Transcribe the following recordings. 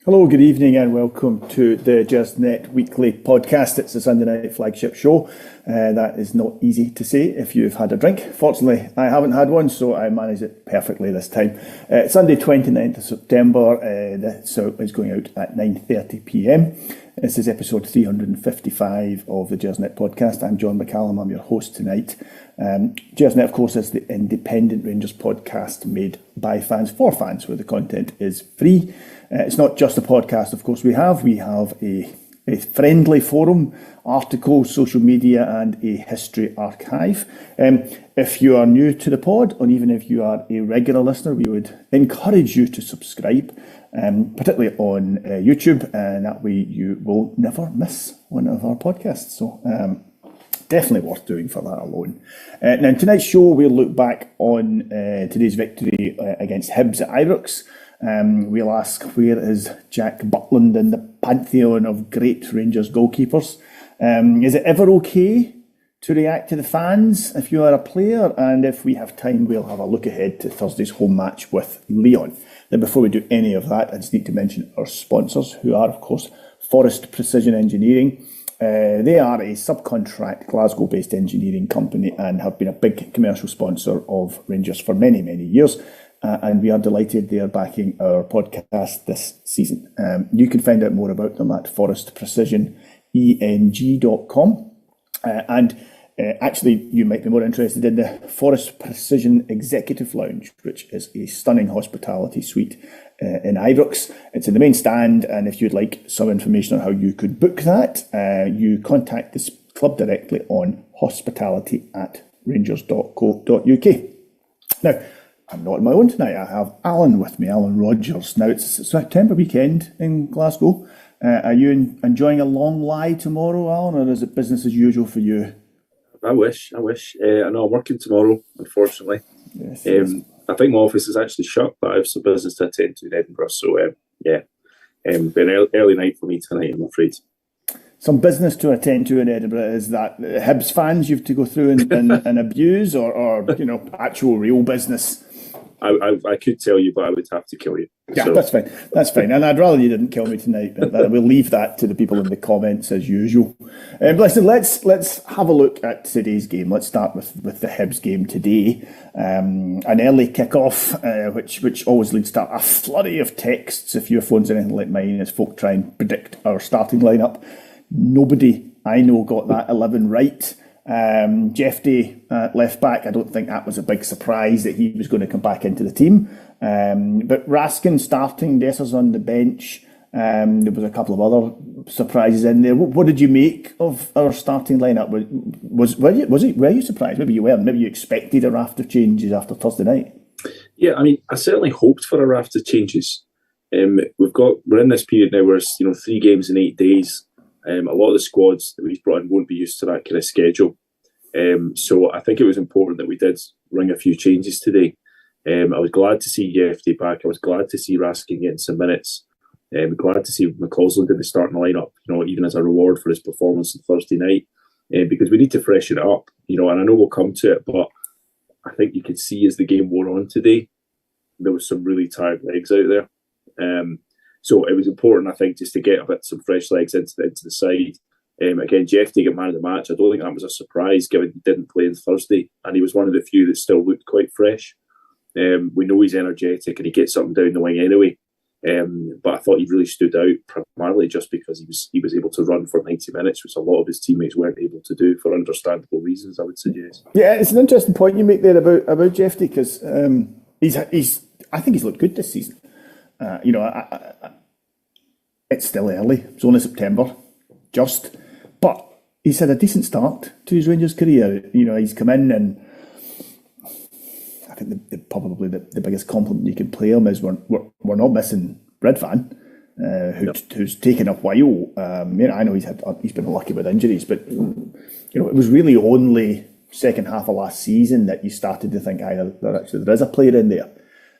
Hello, good evening, and welcome to the Gersnet Weekly Podcast. It's a Sunday night flagship show. That is not easy to say if you've had a drink. Fortunately, I haven't had one, so I managed it perfectly this time. Sunday, 29th of September. This is going out at 9:30pm. This is episode 355 of the Gersnet Podcast. I'm John McCallum. I'm your host tonight. Gersnet, of course, is the independent Rangers podcast made by fans for fans, where the content is free. It's not just a podcast, of course. We have a friendly forum, articles, social media, and a history archive. If you are new to the pod, or even if you are a regular listener, we would encourage you to subscribe, particularly on YouTube, and that way you will never miss one of our podcasts. So definitely worth doing for that alone. Now, in tonight's show, we'll look back on today's victory against Hibs at Ibrox. We'll ask, where is Jack Butland in the pantheon of great Rangers goalkeepers? Is it ever okay to react to the fans if you are a player? And if we have time, we'll have a look ahead to Thursday's home match with Leon. Then before we do any of that, I just need to mention our sponsors, who are, of course, Forrest Precision Engineering. They are a subcontract Glasgow-based engineering company and have been a big commercial sponsor of Rangers for many, many years. And we are delighted they are backing our podcast this season. You can find out more about them at forrestprecisioneng.com. Actually, you might be more interested in the Forrest Precision Executive Lounge, which is a stunning hospitality suite in Ibrox. It's in the main stand, and if you'd like some information on how you could book that, you contact this club directly on hospitality@rangers.co.uk. Now, I'm not on my own tonight. I have Alan with me, Alan Rogers. Now, it's September weekend in Glasgow. Are you enjoying a long lie tomorrow, Alan, or is it business as usual for you? I wish. I know I'm working tomorrow, unfortunately. Yes. I think my office is actually shut, but I have some business to attend to in Edinburgh. So, been an early night for me tonight, I'm afraid. Some business to attend to in Edinburgh. Is that Hibs fans you have to go through and abuse, or actual real business? I could tell you, but I would have to kill you. Yeah, so. That's fine. And I'd rather you didn't kill me tonight. But we'll leave that to the people in the comments as usual. Listen, let's have a look at today's game. Let's start with the Hibs game today. An early kick-off, which always leads to a flurry of texts, if your phone's anything like mine, as folk try and predict our starting lineup. Nobody I know got that 11 right. Jeff Day, left back, I don't think that was a big surprise that he was going to come back into the team. But Raskin starting, Dessers on the bench. There was a couple of other surprises in there. What did you make of our starting lineup? Were you surprised? Maybe you weren't. Maybe you expected a raft of changes after Thursday night. Yeah, I mean, I certainly hoped for a raft of changes. We're in this period now where it's 3 games in 8 days. A lot of the squads that we've brought in won't be used to that kind of schedule. So I think it was important that we did ring a few changes today. I was glad to see Jeffy back. I was glad to see Raskin getting some minutes. Glad to see McCausland in the starting lineup, even as a reward for his performance on Thursday night, because we need to freshen it up, and I know we'll come to it, but I think you could see as the game wore on today, there was some really tired legs out there. So it was important, I think, just to get some fresh legs into the side. Again, Jeff to get man of the match. I don't think that was a surprise, given he didn't play on Thursday, and he was one of the few that still looked quite fresh. We know he's energetic and he gets something down the wing anyway. But I thought he really stood out primarily just because he was able to run for 90 minutes, which a lot of his teammates weren't able to do for understandable reasons, I would suggest. Yeah, it's an interesting point you make there about Jeffy, because I think he's looked good this season. It's still early. It's only September, but he's had a decent start to his Rangers career. He's come in, and I think probably the biggest compliment you can play him is we're not missing Redvan, who's taken a while. I know he's been lucky with injuries, but it was really only second half of last season that you started to think there is a player in there,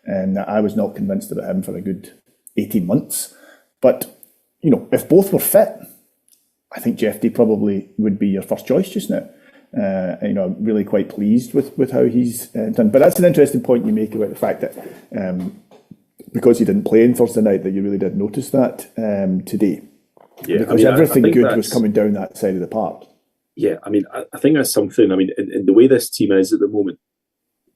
and I was not convinced about him for a good 18 months. But if both were fit, I think Jeffy probably would be your first choice just now. I'm really quite pleased with how he's done. But that's an interesting point you make about the fact that because he didn't play on Thursday night that you really did notice that today. Yeah, because everything good was coming down that side of the park. Yeah, I mean, I think that's something. I mean, in the way this team is at the moment,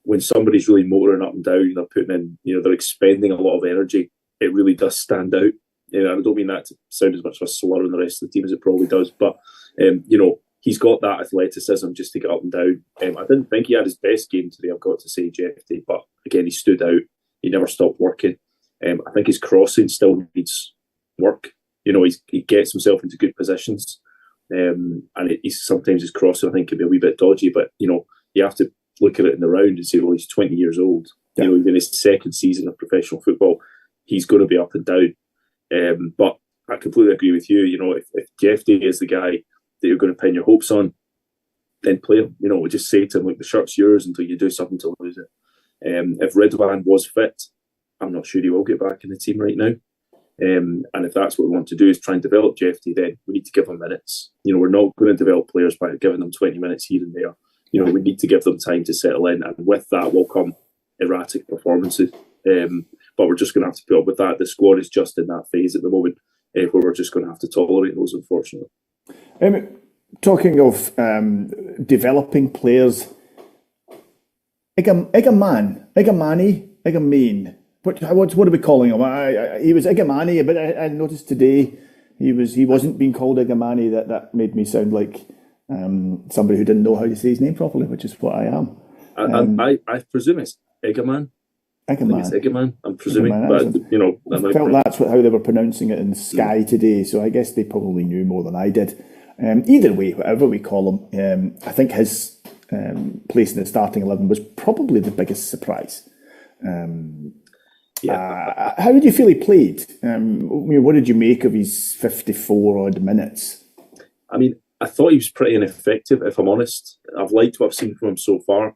when somebody's really motoring up and down, they're putting in, they're expending a lot of energy. It really does stand out. I don't mean that to sound as much of a slur on the rest of the team as it probably does, but he's got that athleticism just to get up and down. I didn't think he had his best game today, I've got to say, Jeffy, but again, he stood out. He never stopped working. I think his crossing still needs work. He gets himself into good positions, and sometimes his crossing, I think, can be a wee bit dodgy, but, you have to look at it in the round and say, well, he's 20 years old. Yeah. Even his second season of professional football, he's going to be up and down. But I completely agree with you. If Jeff Day is the guy that you're going to pin your hopes on, then play him. Just say to him, look, the shirt's yours until you do something to lose it. If Ridwan was fit, I'm not sure he will get back in the team right now. And if that's what we want to do is try and develop Jeff Day, then we need to give him minutes. We're not going to develop players by giving them 20 minutes here and there. We need to give them time to settle in, and with that will come erratic performances. But we're just going to have to put up with that. The squad is just in that phase at the moment where we're just going to have to tolerate those, unfortunately. Talking of developing players, Igamani, what are we calling him? He was Igamani, but I noticed today he wasn't being called Igamani. That made me sound like somebody who didn't know how to say his name properly, which is what I am. I presume it's Egaman. Egaman. I'm presuming, Egaman. But I felt that's how they were pronouncing it in Sky today. So I guess they probably knew more than I did. Either way, whatever we call him, I think his place in the starting 11 was probably the biggest surprise. How did you feel he played? What did you make of his 54 odd minutes? I mean, I thought he was pretty ineffective, if I'm honest. I've liked what I've seen from him so far,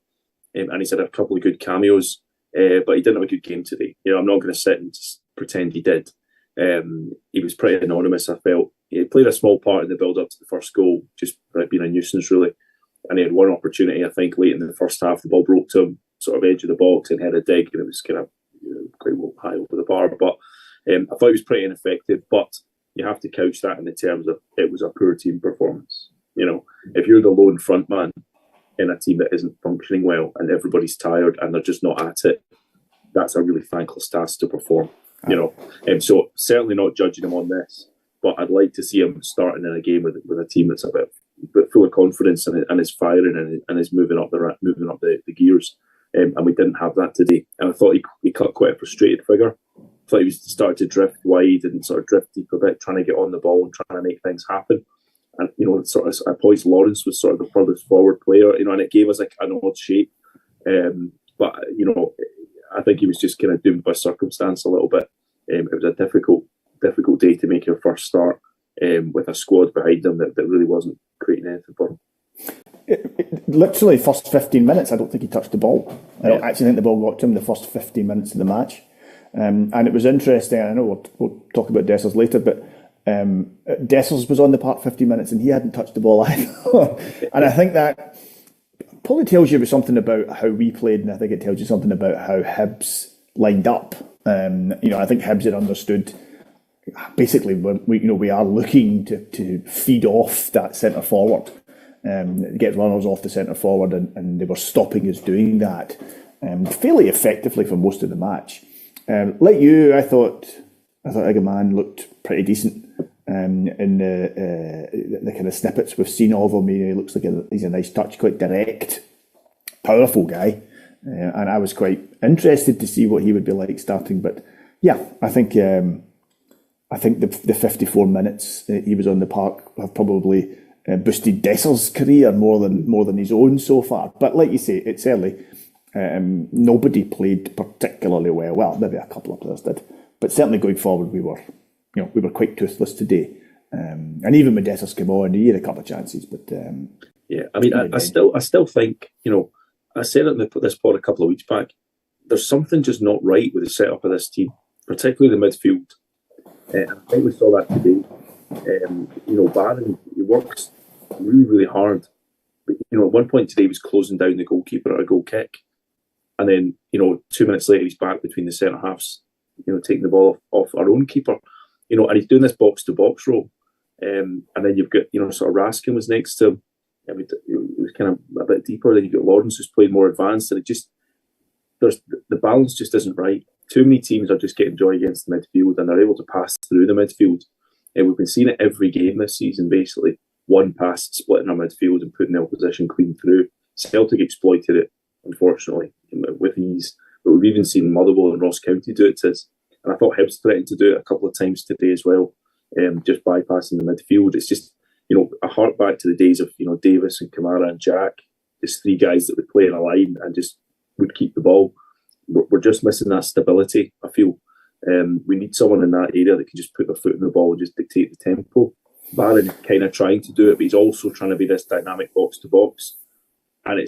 and he's had a couple of good cameos, but he didn't have a good game today. I'm not going to sit and just pretend he did. He was pretty anonymous, I felt. He played a small part in the build-up to the first goal, just being a nuisance, really. And he had one opportunity, I think, late in the first half. The ball broke to him, sort of edge of the box, and had a dig, and it was kind of quite high over the bar. But I thought he was pretty ineffective, but you have to couch that in the terms of it was a poor team performance. If you're the lone front man in a team that isn't functioning well and everybody's tired and they're just not at it, that's a really thankless task to perform. So certainly not judging him on this, but I'd like to see him starting in a game with a team that's a bit full of confidence and is firing and is moving up the gears. And we didn't have that today. And I thought he cut quite a frustrated figure. I thought he was started to drift wide and sort of drift deep a bit, trying to get on the ball and trying to make things happen. And sort of I thought Lawrence was sort of the furthest forward player, and it gave us like an odd shape. But I think he was just kind of doomed by circumstance a little bit. It was a difficult day to make your first start with a squad behind him that really wasn't creating anything for him. Literally first 15 minutes, I don't think he touched the ball. I don't actually think the ball got to him the first 15 minutes of the match. And it was interesting, I know we'll talk about Dessers later, but Dessers was on the park 50 minutes and he hadn't touched the ball either. And I think that probably tells you something about how we played, and I think it tells you something about how Hibs lined up. I think Hibs had understood basically we are looking to feed off that centre forward, get runners off the centre forward, and they were stopping us doing that fairly effectively for most of the match. Like you, I thought Egaman looked pretty decent in the kind of snippets we've seen of him. He looks like he's a nice touch, quite direct, powerful guy, and I was quite interested to see what he would be like starting. But yeah, I think the 54 minutes he was on the park have probably boosted Dessers' career more than his own so far. But like you say, it's early. Nobody played particularly well. Well, maybe a couple of players did, but certainly going forward, we were quite toothless today. And even when Dessers came on, he had a couple of chances. But I mean, I still think, I said it in this pod a couple of weeks back. There's something just not right with the setup of this team, particularly the midfield. And I think we saw that today. Barron, he works really, really hard. But, at one point today, he was closing down the goalkeeper at a goal kick. And then, 2 minutes later, he's back between the centre halves taking the ball off our own keeper. And he's doing this box to box role. And then you've got, sort of Raskin was next to him. I mean, it was kind of a bit deeper. Then you've got Lawrence who's played more advanced, and the balance just isn't right. Too many teams are just getting joy against the midfield, and they're able to pass through the midfield. And we've been seeing it every game this season, basically. One pass splitting our midfield and putting the opposition clean through. Celtic exploited it, unfortunately, with ease. But we've even seen Motherwell and Ross County do it to us. And I thought Hibs threatened to do it a couple of times today as well, just bypassing the midfield. It's just, a hark back to the days of, Davis and Kamara and Jack, just three guys that would play in a line and just would keep the ball. We're just missing that stability, I feel. We need someone in that area that can just put their foot in the ball and just dictate the tempo. Barron kind of trying to do it, but he's also trying to be this dynamic box to box. And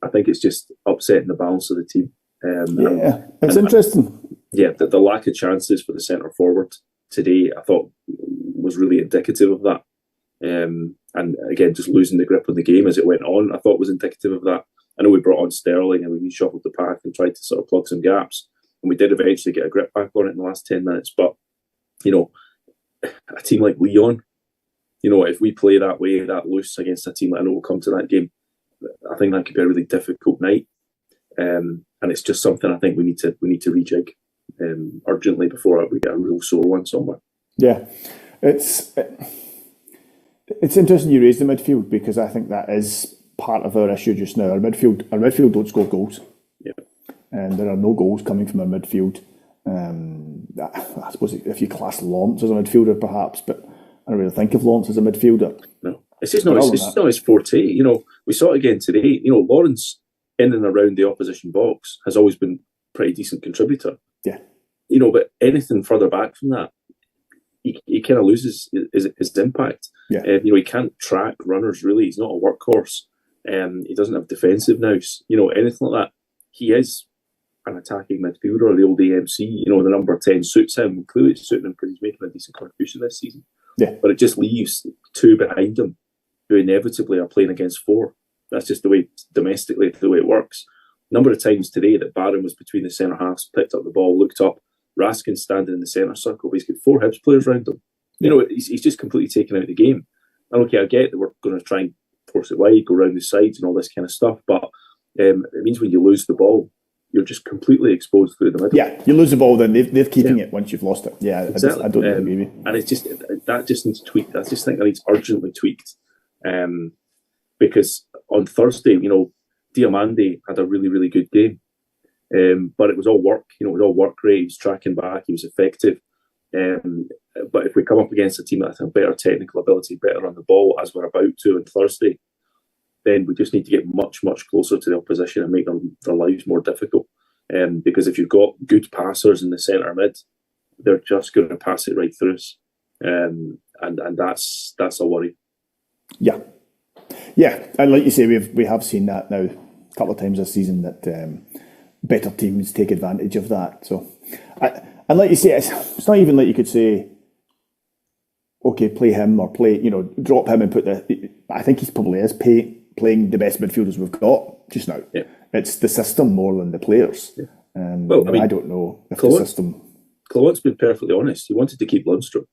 I think it's just upsetting the balance of the team. It's interesting. The lack of chances for the centre forward today, I thought, was really indicative of that. And again, just losing the grip on the game as it went on, I thought was indicative of that. I know we brought on Sterling and we reshuffled the pack and tried to sort of plug some gaps. And we did eventually get a grip back on it in the last 10 minutes. But, a team like Lyon, if we play that way, that loose against a team, I know we'll come to that game, I think that could be a really difficult night. And it's just something I think we need to rejig urgently before we get a real sore one somewhere. Yeah, it's interesting you raise the midfield, because I think that is part of our issue just now. Our midfield don't score goals. Yeah, and there are no goals coming from our midfield. I suppose if you class Lawrence as a midfielder, perhaps, but I don't really think of Lawrence as a midfielder. No, it's just not his forte. We saw it again today. Lawrence in and around the opposition box has always been a pretty decent contributor. Yeah. But anything further back from that, he kind of loses his impact. Yeah. He can't track runners, really. He's not a workhorse. He doesn't have defensive nous. Anything like that. He is an attacking midfielder, the old AMC. The number 10 suits him. Clearly it's suiting him because he's making a decent contribution this season. Yeah. But it just leaves two behind him who inevitably are playing against four. That's just the way, domestically, the way it works. Number of times today that Barron was between the centre halves, picked up the ball, looked up, Raskin standing in the centre circle, but he's got four Hibs players around him. He's just completely taken out of the game. And okay, I get that we're going to try and force it wide, go around the sides and all this kind of stuff, but it means when you lose the ball, you're just completely exposed through the middle. Yeah, you lose the ball, then they're keeping it once you've lost it. Yeah, exactly. I don't agree with you. And it's just, that just needs tweaked. I just think that needs urgently tweaked. Because on Thursday, Diamande had a really, really good game. But it was all work, it was all work rate. He was tracking back, he was effective. But if we come up against a team that has a better technical ability, better on the ball, as we're about to on Thursday, then we just need to get much, much closer to the opposition and make their lives more difficult. Because if you've got good passers in the centre mid, they're just going to pass it right through us. And that's a worry. Yeah. Yeah, and like you say, we have seen that now a couple of times this season, that better teams take advantage of that. So, and like you say, it's not even like you could say, okay, play him or drop him and put I think he probably is playing the best midfielders we've got just now. Yeah. It's the system more than the players. Yeah. I don't know if the system. Claude's been perfectly honest. He wanted to keep Lundstrom.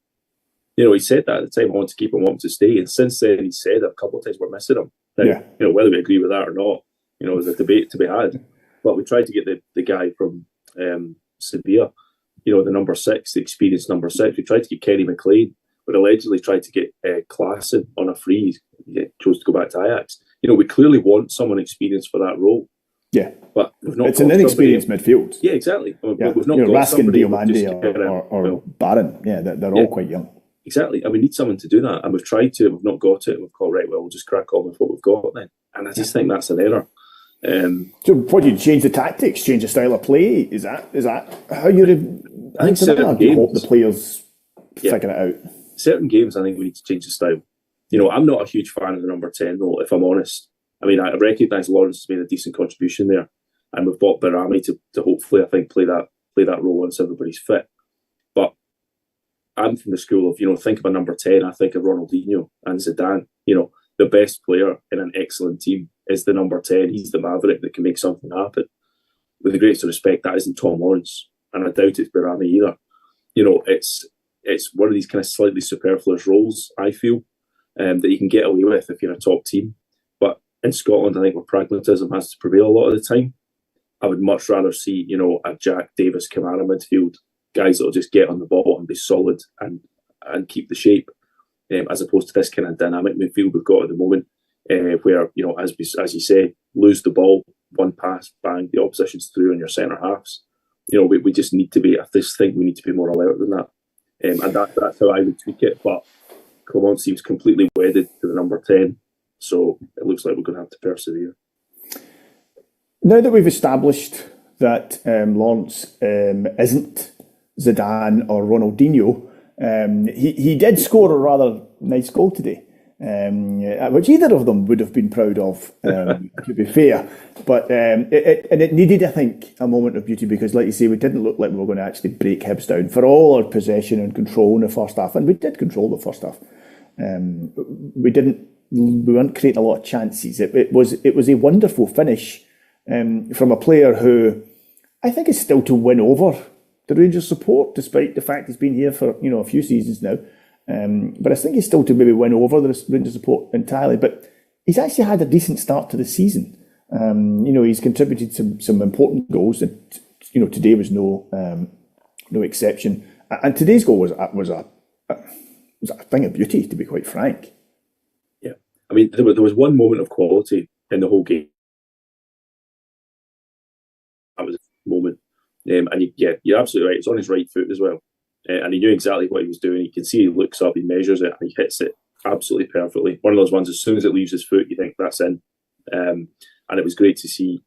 He said that at the time, I want to keep him, want him to stay. And since then, he said a couple of times we're missing him. Now, whether we agree with that or not, there's a debate to be had. But we tried to get the guy from Sevilla, the number 6, the experienced number 6. We tried to get Kenny McLean, but allegedly tried to get Klaassen on a free. He chose to go back to Ajax. We clearly want someone experienced for that role. Yeah, but we've not. It's an inexperienced midfield. Yeah, exactly. Yeah. We've not got Raskin, Diomande, or Barron. Yeah, they're all quite young. Exactly, and we need someone to do that, and we've tried to, we've not got it. We've got we'll just crack on with what we've got then, and I just think that's an error. So, what do you change the tactics, change the style of play? Is that how you? I think certain games, hope the players figure it out. Certain games, I think we need to change the style. I'm not a huge fan of the number 10 role, if I'm honest. I mean, I recognise Lawrence has made a decent contribution there, and we've bought Barami to hopefully, I think, play that role once everybody's fit. But I'm from the school of, think of a number 10, I think of Ronaldinho and Zidane. The best player in an excellent team is the number 10. He's the maverick that can make something happen. With the greatest respect, that isn't Tom Lawrence. and I doubt it's Barami either. It's one of these kind of slightly superfluous roles, I feel, that you can get away with if you're a top team. But in Scotland, I think where pragmatism has to prevail a lot of the time, I would much rather see, a Jack Davis Kamara midfield, guys that will just get on the ball and be solid and keep the shape, as opposed to this kind of dynamic midfield we've got at the moment, where, as you say, lose the ball, one pass, bang, the opposition's through on your centre halves. We just need to be, I just think we need to be more alert than that. And that's how I would tweak it. But Clement seems completely wedded to the number 10. So it looks like we're going to have to persevere. Now that we've established that Lawrence isn't Zidane or Ronaldinho, he did score a rather nice goal today, which either of them would have been proud of, to be fair. But it needed, I think, a moment of beauty because, like you say, we didn't look like we were going to actually break Hibs down for all our possession and control in the first half, and we did control the first half. We weren't creating a lot of chances. It was a wonderful finish from a player who I think is still to win over the Rangers support, despite the fact he's been here for a few seasons now. But I think he's still to maybe win over the Rangers support entirely. But he's actually had a decent start to the season. He's contributed some important goals, and today was no exception. And today's goal was a thing of beauty, to be quite frank. Yeah, I mean, there was one moment of quality in the whole game. That was a moment, and you're absolutely right. It's on his right foot as well. And he knew exactly what he was doing. You can see he looks up, he measures it, and he hits it absolutely perfectly. One of those ones, as soon as it leaves his foot, you think that's in. And it was great to see,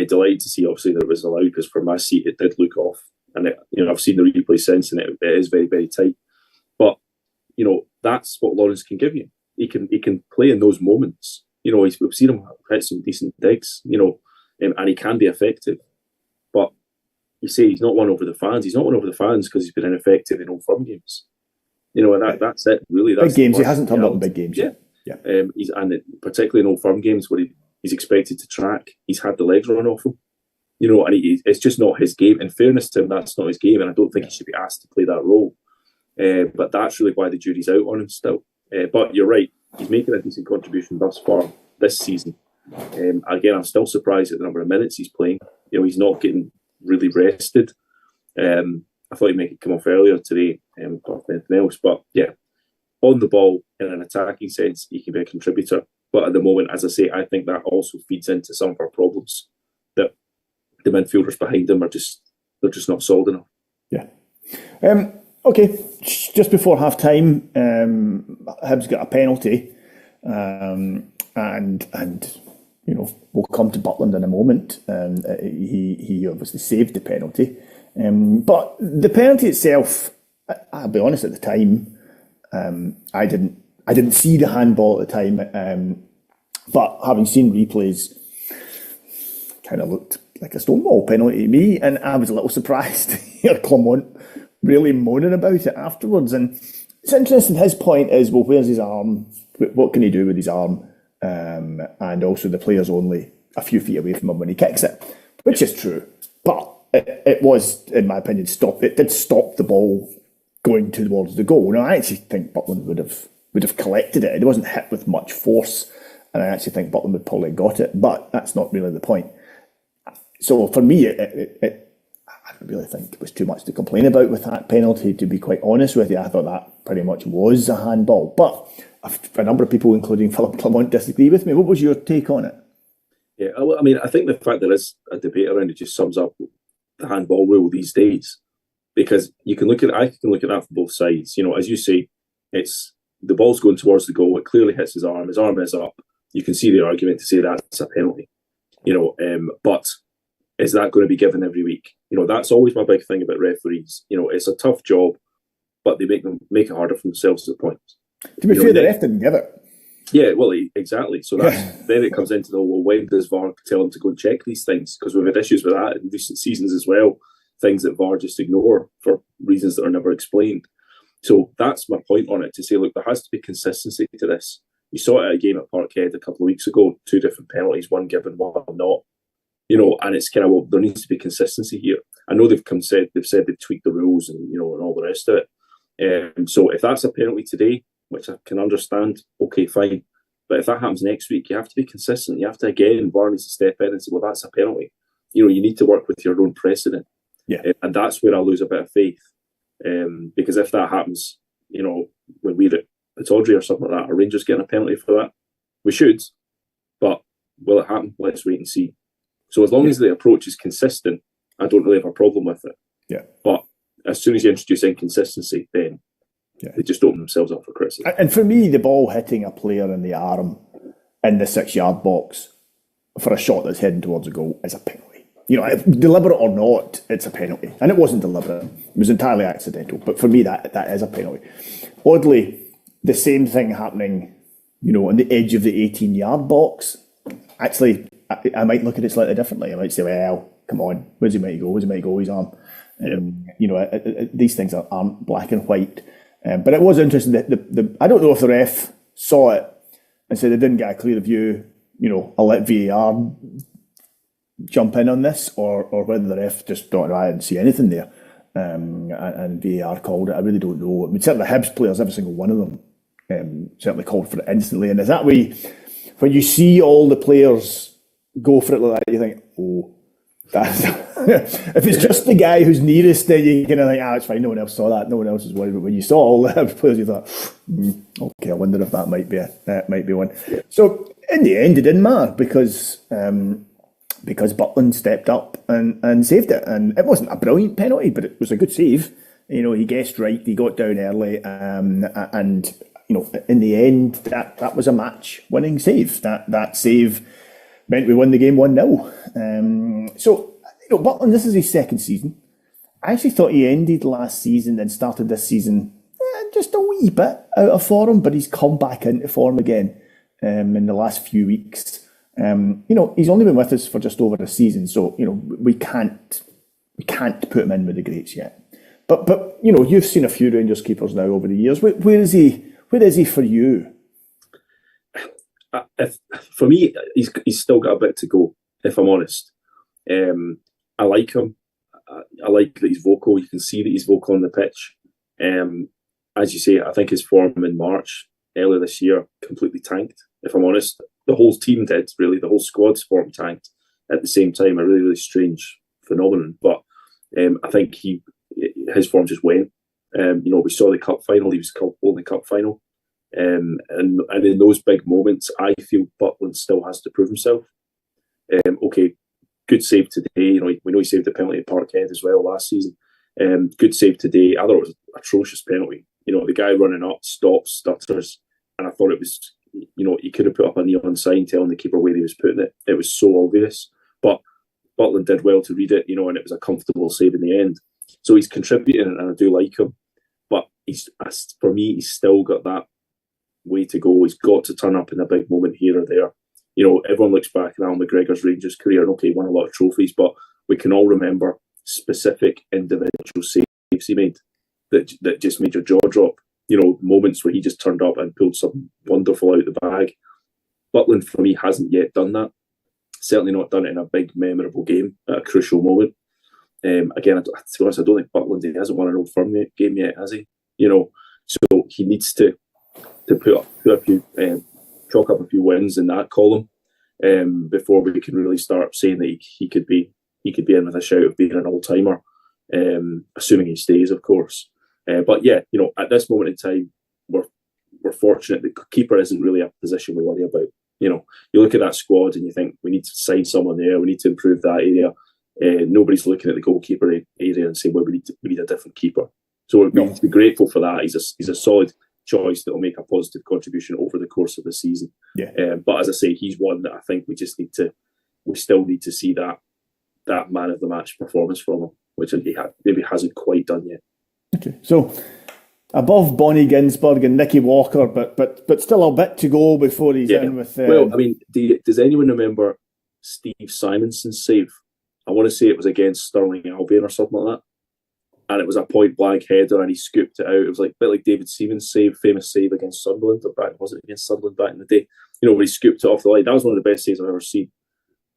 delighted to see, obviously, that it was allowed, because from my seat, it did look off. And, I've seen the replay since, and it is very, very tight. But, that's what Lawrence can give you. He can play in those moments. We've seen him hit some decent digs, and he can be effective. But you say he's not won over the fans. He's not won over the fans because he's been ineffective in Old Firm games. And that's it, really. That's big games. He hasn't turned up in big games. Yeah. And particularly in Old Firm games where he's expected to track, he's had the legs run off him. And it's just not his game. In fairness to him, that's not his game, and I don't think he should be asked to play that role. But that's really why the jury's out on him still. But you're right, he's making a decent contribution thus far this season. Again, I'm still surprised at the number of minutes he's playing. He's not getting really rested. I thought he'd make it come off earlier today, apart from anything else. But yeah, on the ball in an attacking sense, he can be a contributor. But at the moment, as I say, I think that also feeds into some of our problems, that the midfielders behind him they're just not solid enough. Yeah. Okay, just before half time, Hibs got a penalty, and we'll come to Butland in a moment. He obviously saved the penalty, but the penalty itself, I'll be honest, at the time, I didn't see the handball at the time, but having seen replays, kind of looked like a stonewall penalty to me, and I was a little surprised to hear Clement really moaning about it afterwards. And it's interesting, his point is, well, where's his arm? What can he do with his arm? And also the player's only a few feet away from him when he kicks it, which is true. But it was, in my opinion, it did stop the ball going towards the goal. Now, I actually think Butland would have collected it. It wasn't hit with much force, and I actually think Butland would probably got it, but that's not really the point. So for me, I don't really think it was too much to complain about with that penalty, to be quite honest with you. I thought that pretty much was a handball. But a number of people, including Philip Clement, disagree with me. What was your take on it? Yeah, I mean, I think the fact there is a debate around it just sums up the handball rule these days. Because I can look at that from both sides. As you say, it's the ball's going towards the goal. It clearly hits his arm. His arm is up. You can see the argument to say that's a penalty. But is that going to be given every week? That's always my big thing about referees. It's a tough job, but they make it harder for themselves at points. To be fair, the ref didn't give it. Yeah, well, exactly. So then it comes into when does VAR tell them to go and check these things? Because we've had issues with that in recent seasons as well. Things that VAR just ignore for reasons that are never explained. So that's my point on it, to say, look, there has to be consistency to this. You saw it at a game at Parkhead a couple of weeks ago, 2 different penalties, one given, one not. and it's kind of, well, there needs to be consistency here. I know they've said they've tweaked the rules and and all the rest of it. So if that's a penalty today, which I can understand, okay, fine. But if that happens next week, you have to be consistent. You have to, again, VAR needs to step in and say, well, that's a penalty. You need to work with your own precedent. Yeah. And that's where I lose a bit of faith. Because if that happens, when we're at Pittodrie or something like that, are Rangers getting a penalty for that? We should. But will it happen? Let's wait and see. So as long as the approach is consistent, I don't really have a problem with it. Yeah. But as soon as you introduce inconsistency, then they just open themselves up for criticism. And for me, the ball hitting a player in the arm in the 6-yard box for a shot that's heading towards a goal is a penalty. Deliberate or not, it's a penalty. And it wasn't deliberate. It was entirely accidental. But for me, that is a penalty. Oddly, the same thing happening, on the edge of the 18-yard box. Actually, I might look at it slightly differently. I might say, well, come on, where's he meant to go? Where's he meant to go? His arm. These things aren't black and white. But it was interesting that I don't know if the ref saw it and said they didn't get a clear view, I'll let VAR jump in on this, or whether the ref just thought, I didn't see anything there, and VAR called it. I really don't know. I mean, certainly the Hibs players, every single one of them, certainly called for it instantly. And is that way, when you see all the players go for it like that, you think, oh, that's if it's just the guy who's nearest, then you kind of think, it's fine, no one else saw that, no one else is worried. But when you saw all the players, you thought, okay, I wonder if that might be one. Yeah. So in the end, it didn't matter because Butland stepped up and saved it, and it wasn't a brilliant penalty, but it was a good save. He guessed right, he got down early, and in the end, that was a match-winning save. That save meant we won the game 1-0. So, Butland, this is his second season. I actually thought he ended last season and started this season just a wee bit out of form, but he's come back into form again in the last few weeks. He's only been with us for just over a season, so we can't put him in with the greats yet. But you've seen a few Rangers keepers now over the years. Where is he? Where is he for you? For me, he's still got a bit to go, if I'm honest. I like him. I like that he's vocal. You can see that he's vocal on the pitch. As you say, I think his form in March, earlier this year, completely tanked, if I'm honest. The whole team did, really. The whole squad's form tanked at the same time. A really, really strange phenomenon. But I think his form just went. We saw the cup final. He was culpable in the cup final. And in those big moments, I feel Butland still has to prove himself. Okay, good save today. We know he saved the penalty at Parkhead as well last season. Good save today. I thought it was an atrocious penalty. The guy running up, stops, stutters, and I thought it was, he could have put up a neon sign telling the keeper where he was putting it. It was so obvious. But Butland did well to read it, and it was a comfortable save in the end. So he's contributing, and I do like him. But for me, he's still got that way to go. He's got to turn up in a big moment here or there. Everyone looks back at Alan McGregor's Rangers career, and okay, he won a lot of trophies, but we can all remember specific individual saves he made that just made your jaw drop. Moments where he just turned up and pulled something wonderful out the bag. Butland, for me, hasn't yet done that. Certainly not done it in a big, memorable game at a crucial moment. Again, to be honest, I don't think Butland, he hasn't won an Old Firm game yet, has he? So he needs to put a few, chalk up a few wins in that column before we can really start saying that he could be in with a shout of being an all-timer, assuming he stays, of course. But yeah, at this moment in time, we're fortunate that keeper isn't really a position we worry about. You look at that squad and you think we need to sign someone there, we need to improve that area. Nobody's looking at the goalkeeper area and saying, well, we need a different keeper. So we need to be grateful for that. He's a solid choice that will make a positive contribution over the course of the season. Yeah. But as I say, he's one that I think we still need to see that man of the match performance from him, which he maybe hasn't quite done yet. Okay, so above Bonnie Ginsberg and Nicky Walker, but still a bit to go before he's in with. Well, I mean, does anyone remember Steve Simonson's save? I want to say it was against Stirling Albion or something like that. And it was a point blank header and he scooped it out. It was a bit like David Seaman's famous save against Sunderland, was it against Sunderland back in the day? Where he scooped it off the line. That was one of the best saves I've ever seen.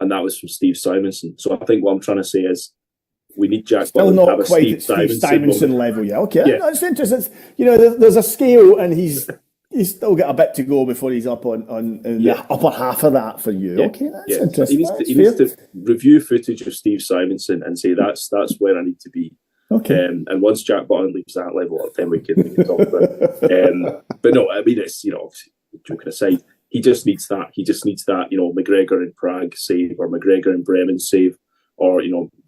and that was from Steve Simonson. So I think what I'm trying to say is we need Jack Still Butland to have not a quite Steve at Steve Simonson level, yeah. Okay, Yeah. that's interesting. There's a scale, and he's still got a bit to go before he's up on the upper half of that for you. Yeah. Okay, that's Yeah. interesting. He needs to review footage of Steve Simonson and say that's where I need to be. Okay. And once Jack Butland leaves that level, then we can talk about it. But no, I mean, it's, obviously, joking aside, he just needs that. He just needs that, McGregor in Prague save, or McGregor in Bremen save, or,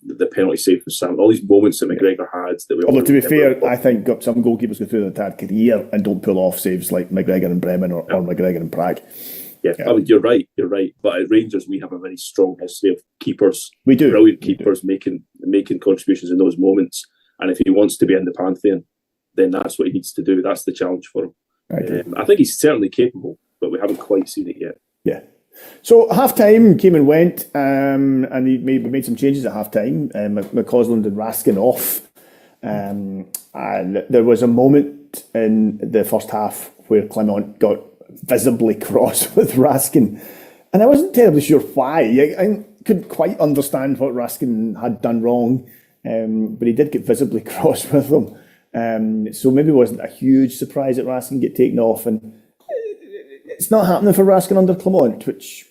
the penalty save from Sam. All these moments that McGregor had that we all. Although, to be fair, I think some goalkeepers go through their entire career and don't pull off saves like McGregor in Bremen or McGregor in Prague. Yeah, I mean, you're right. But at Rangers, we have a very strong history of keepers. We do. Brilliant keepers making contributions in those moments. And if he wants to be in the pantheon, then that's what he needs to do. That's the challenge for him. I think he's certainly capable, but we haven't quite seen it yet. Yeah. So half-time came and went, and we made some changes at half-time. McCausland and Raskin off. And there was a moment in the first half where Clement got visibly cross with Raskin. And I wasn't terribly sure why. I couldn't quite understand what Raskin had done wrong, but he did get visibly cross with him. So maybe it wasn't a huge surprise that Raskin get taken off. And it's not happening for Raskin under Clement, which,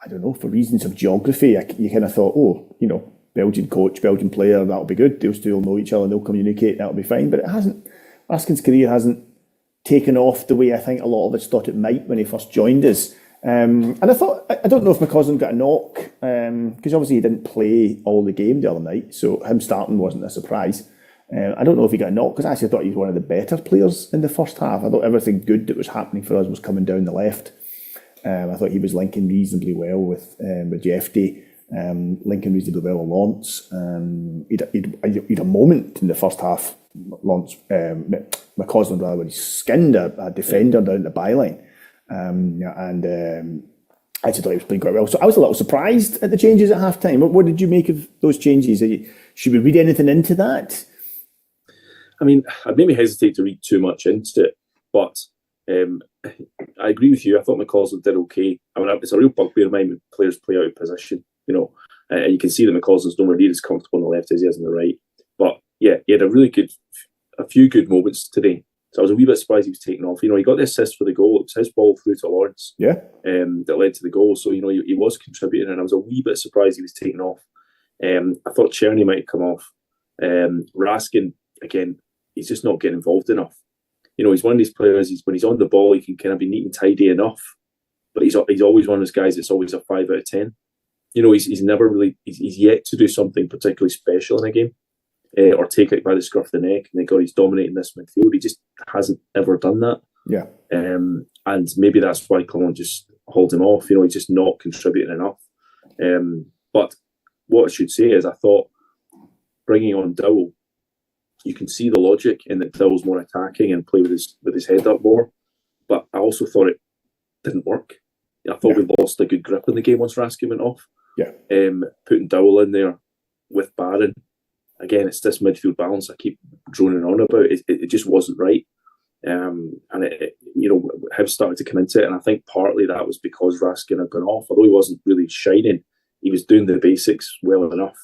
I don't know, for reasons of geography, you kind of thought, Belgian coach, Belgian player, that'll be good. Those two will know each other, they'll communicate, that'll be fine. But it hasn't. Raskin's career hasn't taken off the way I think a lot of us thought it might when he first joined us. And I don't know if McCausland got a knock, because obviously he didn't play all the game the other night, so him starting wasn't a surprise. I don't know if he got a knock, because I actually thought he was one of the better players in the first half. I thought everything good that was happening for us was coming down the left. I thought he was linking reasonably well with Jeffy, linking reasonably well with Lawrence. He'd a moment in the first half, Lawrence, McCausland rather, when he skinned a defender down the byline. I just thought he was playing quite well. So I was a little surprised at the changes at half time. What did you make of those changes? Should we read anything into that? I mean, I'd maybe hesitate to read too much into it, but I agree with you. I thought McCausland did okay. I mean, it's a real bugbear of mine when players play out of position, and you can see that McCausland's nowhere near as comfortable on the left as he is on the right. But yeah, he had a few good moments today. So I was a wee bit surprised he was taken off. He got the assist for the goal. It was his ball through to Lawrence that led to the goal. So, he was contributing, and I was a wee bit surprised he was taken off. I thought Czerny might come off. Raskin, again, he's just not getting involved enough. He's one of these players, when he's on the ball, he can kind of be neat and tidy enough. But he's always one of those guys that's always a 5 out of 10. He's never really, he's yet to do something particularly special in a game. Or take it by the scruff of the neck and he's dominating this midfield. He just hasn't ever done that. Yeah. And maybe that's why Clement just holds him off. He's just not contributing enough. But what I should say is I thought bringing on Dowell, you can see the logic in that Dowell's more attacking and play with his head up more. But I also thought it didn't work. I thought we lost a good grip in the game once Raskin went off. Yeah. Putting Dowell in there with Barron. Again, it's this midfield balance I keep droning on about. It just wasn't right. And Hibs started to come into it. And I think partly that was because Raskin had gone off. Although he wasn't really shining, he was doing the basics well enough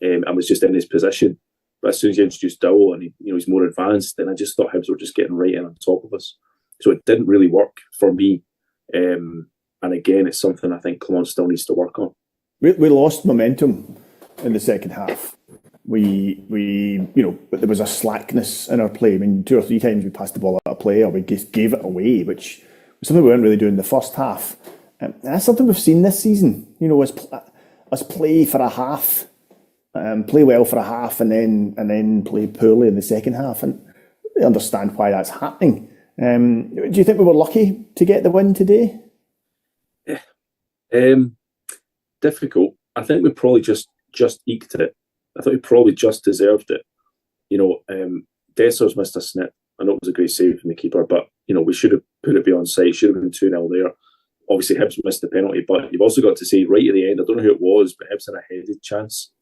and was just in his position. But as soon as you introduced Dowell and he's more advanced, then I just thought Hibs were just getting right in on top of us. So it didn't really work for me. And again, it's something I think Clement still needs to work on. We lost momentum in the second half. But there was a slackness in our play. I mean, 2 or 3 times we passed the ball out of play or we just gave it away, which was something we weren't really doing in the first half. And that's something we've seen this season. Us play for a half, play well for a half, and then play poorly in the second half. And I understand why that's happening. Do you think we were lucky to get the win today? Difficult. I think we probably just eked it. I thought he probably just deserved it. Desser's missed a snip. I know it was a great save from the keeper, but we should have put it beyond sight. Should have been 2-0 there. Obviously, Hibs missed the penalty, but you've also got to say right at the end, I don't know who it was, but Hibs had a headed chance.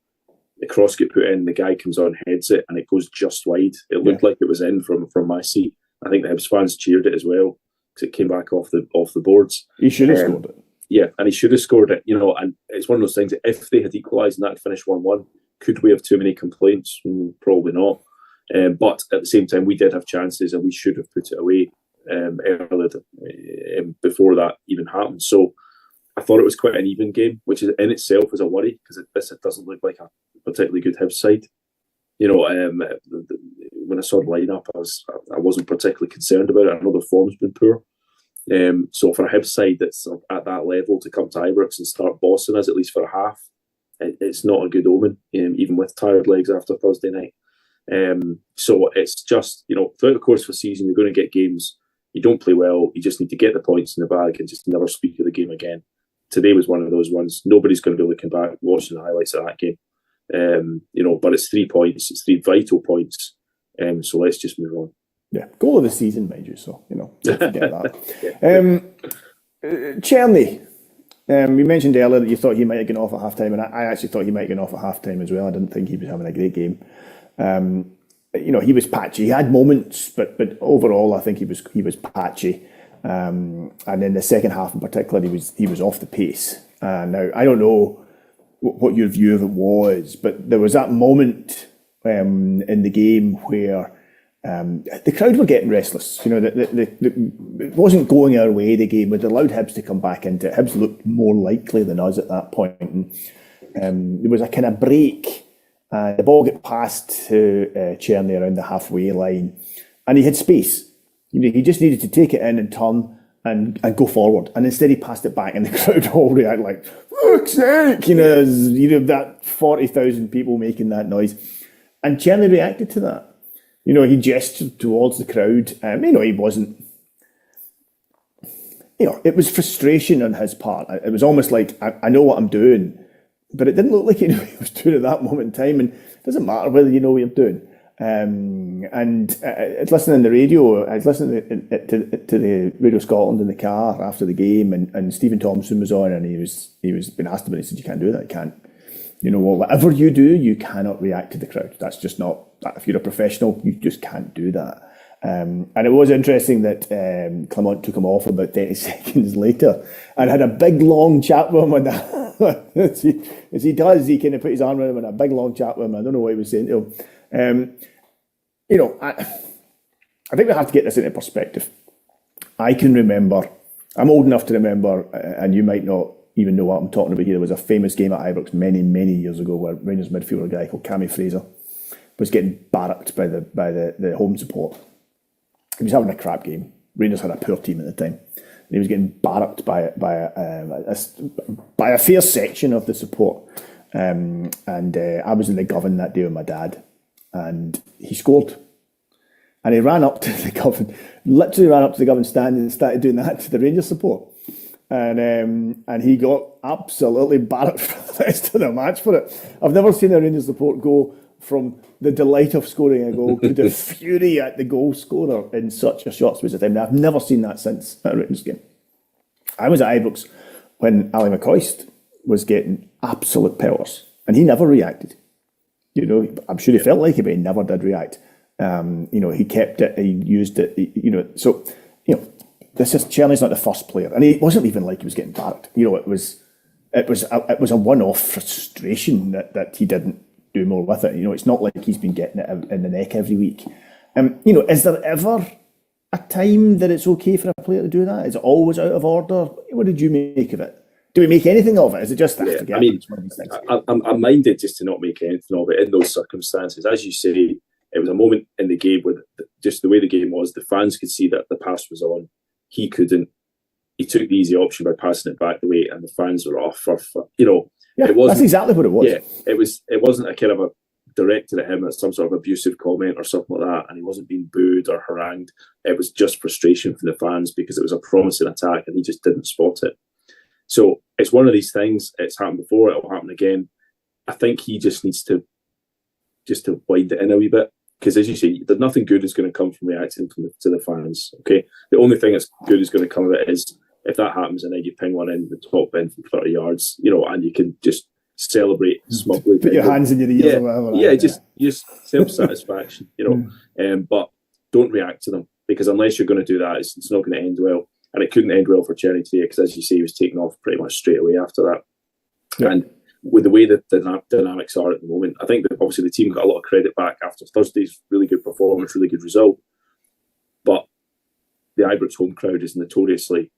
The cross get put in, the guy comes on, heads it, and it goes just wide. It looked like it was in from my seat. I think the Hibs fans cheered it as well because it came back off the boards. He should have scored it. and he should have scored it, and it's one of those things that if they had equalised and that had finished 1-1, could we have too many complaints? Probably not. But at the same time, we did have chances and we should have put it away earlier before that even happened. So I thought it was quite an even game, which is in itself is a worry because it doesn't look like a particularly good Hibs side. When I saw the lineup, I wasn't particularly concerned about it. I know their form's been poor. So for a Hibs side that's at that level to come to Ibrox and start bossing us at least for a half, it's not a good omen, even with tired legs after Thursday night. So it's just, throughout the course of the season, you're going to get games. You don't play well, you just need to get the points in the bag and just never speak of the game again. Today was one of those ones. Nobody's going to be looking back, watching the highlights of that game. But it's 3 points. It's 3 vital points. So let's just move on. Yeah, goal of the season, mind you. So don't forget that. Czerny, you mentioned earlier that you thought he might have gone off at half time, and I actually thought he might have gone off at half time as well. I didn't think he was having a great game. He was patchy. He had moments, but overall, I think he was patchy. And in the second half, in particular, he was off the pace. Now I don't know what your view of it was, but there was that moment in the game where the crowd were getting restless. It wasn't going our way. The game had allowed Hibs to come back into it. Hibs looked more likely than us at that point. And there was a kind of break. The ball got passed to Czerny around the halfway line, and he had space. He just needed to take it in and turn and go forward. And instead he passed it back, and the crowd all reacted like, "Fuck's sake!" That 40,000 people making that noise. And Czerny reacted to that. He gestured towards the crowd. He wasn't. It was frustration on his part. It was almost like, I know what I'm doing, but it didn't look like he knew what he was doing at that moment in time. And it doesn't matter whether you know what you're doing. I was listening to the radio. I was listening to the Radio Scotland in the car after the game, and Stephen Thompson was on, and he was being asked about it. He said, "You can't do that. You can't. Whatever you do, you cannot react to the crowd. That's just not. If you're a professional, you just can't do that." And it was interesting that Clement took him off about 30 seconds later and had a big long chat with him on that. as he does, he kind of put his arm around him and a big long chat with him. I don't know what he was saying to him. I think we have to get this into perspective. I can remember, I'm old enough to remember, and you might not even know what I'm talking about here. There was a famous game at Ibrox many, many years ago where Rangers midfielder, a guy called Cammy Fraser, was getting barracked by the home support. He was having a crap game. Rangers had a poor team at the time. And he was getting barracked by a fair section of the support. I was in the Govan that day with my dad, and he scored. And he ran up to the Govan, literally ran up to the Govan stand and started doing that to the Rangers support. And he got absolutely barracked for the rest of the match for it. I've never seen a Rangers support go from the delight of scoring a goal to the fury at the goal scorer in such a short space of time. Now, I've never seen that since at a Rangers game. I was at Ibrox when Ali McCoist was getting absolute pelters, and he never reacted. I'm sure he felt like it, but he never did react. He kept it, he used it, this is Czerny's not the first player, and he wasn't even like he was getting barracked. It was a one-off frustration that he didn't do more with it. It's not like he's been getting it in the neck every week. Is there ever a time that it's okay for a player to do that? Is it always out of order? What did you make of it? Do we make anything of it? Is it just that? Yeah, it's one of these things? I'm minded just to not make anything of it in those circumstances. As you say, it was a moment in the game where just the way the game was, the fans could see that the pass was on. He couldn't. He took the easy option by passing it back the way, and the fans were off. Yeah, it wasn't, that's exactly what it was. Yeah, it wasn't a kind of a directed at him as some sort of abusive comment or something like that, and he wasn't being booed or harangued. It was just frustration from the fans because it was a promising attack and he just didn't spot it. So it's one of these things. It's happened before. It'll happen again. I think he just needs to wind it in a wee bit. Because as you say, there's nothing good is going to come from reacting to the fans. Okay, the only thing that's good is going to come of it is if that happens and then you ping one in the top bin from 30 yards, and you can just celebrate smugly. Put your hands in your ears or whatever. Yeah, just self-satisfaction, But don't react to them, because unless you're going to do that, it's not going to end well. And it couldn't end well for Cherry today because, as you say, he was taken off pretty much straight away after that. Yeah. And with the way that the dynamics are at the moment, I think that obviously the team got a lot of credit back after Thursday's really good performance, really good result. But the Ibrox home crowd is notoriously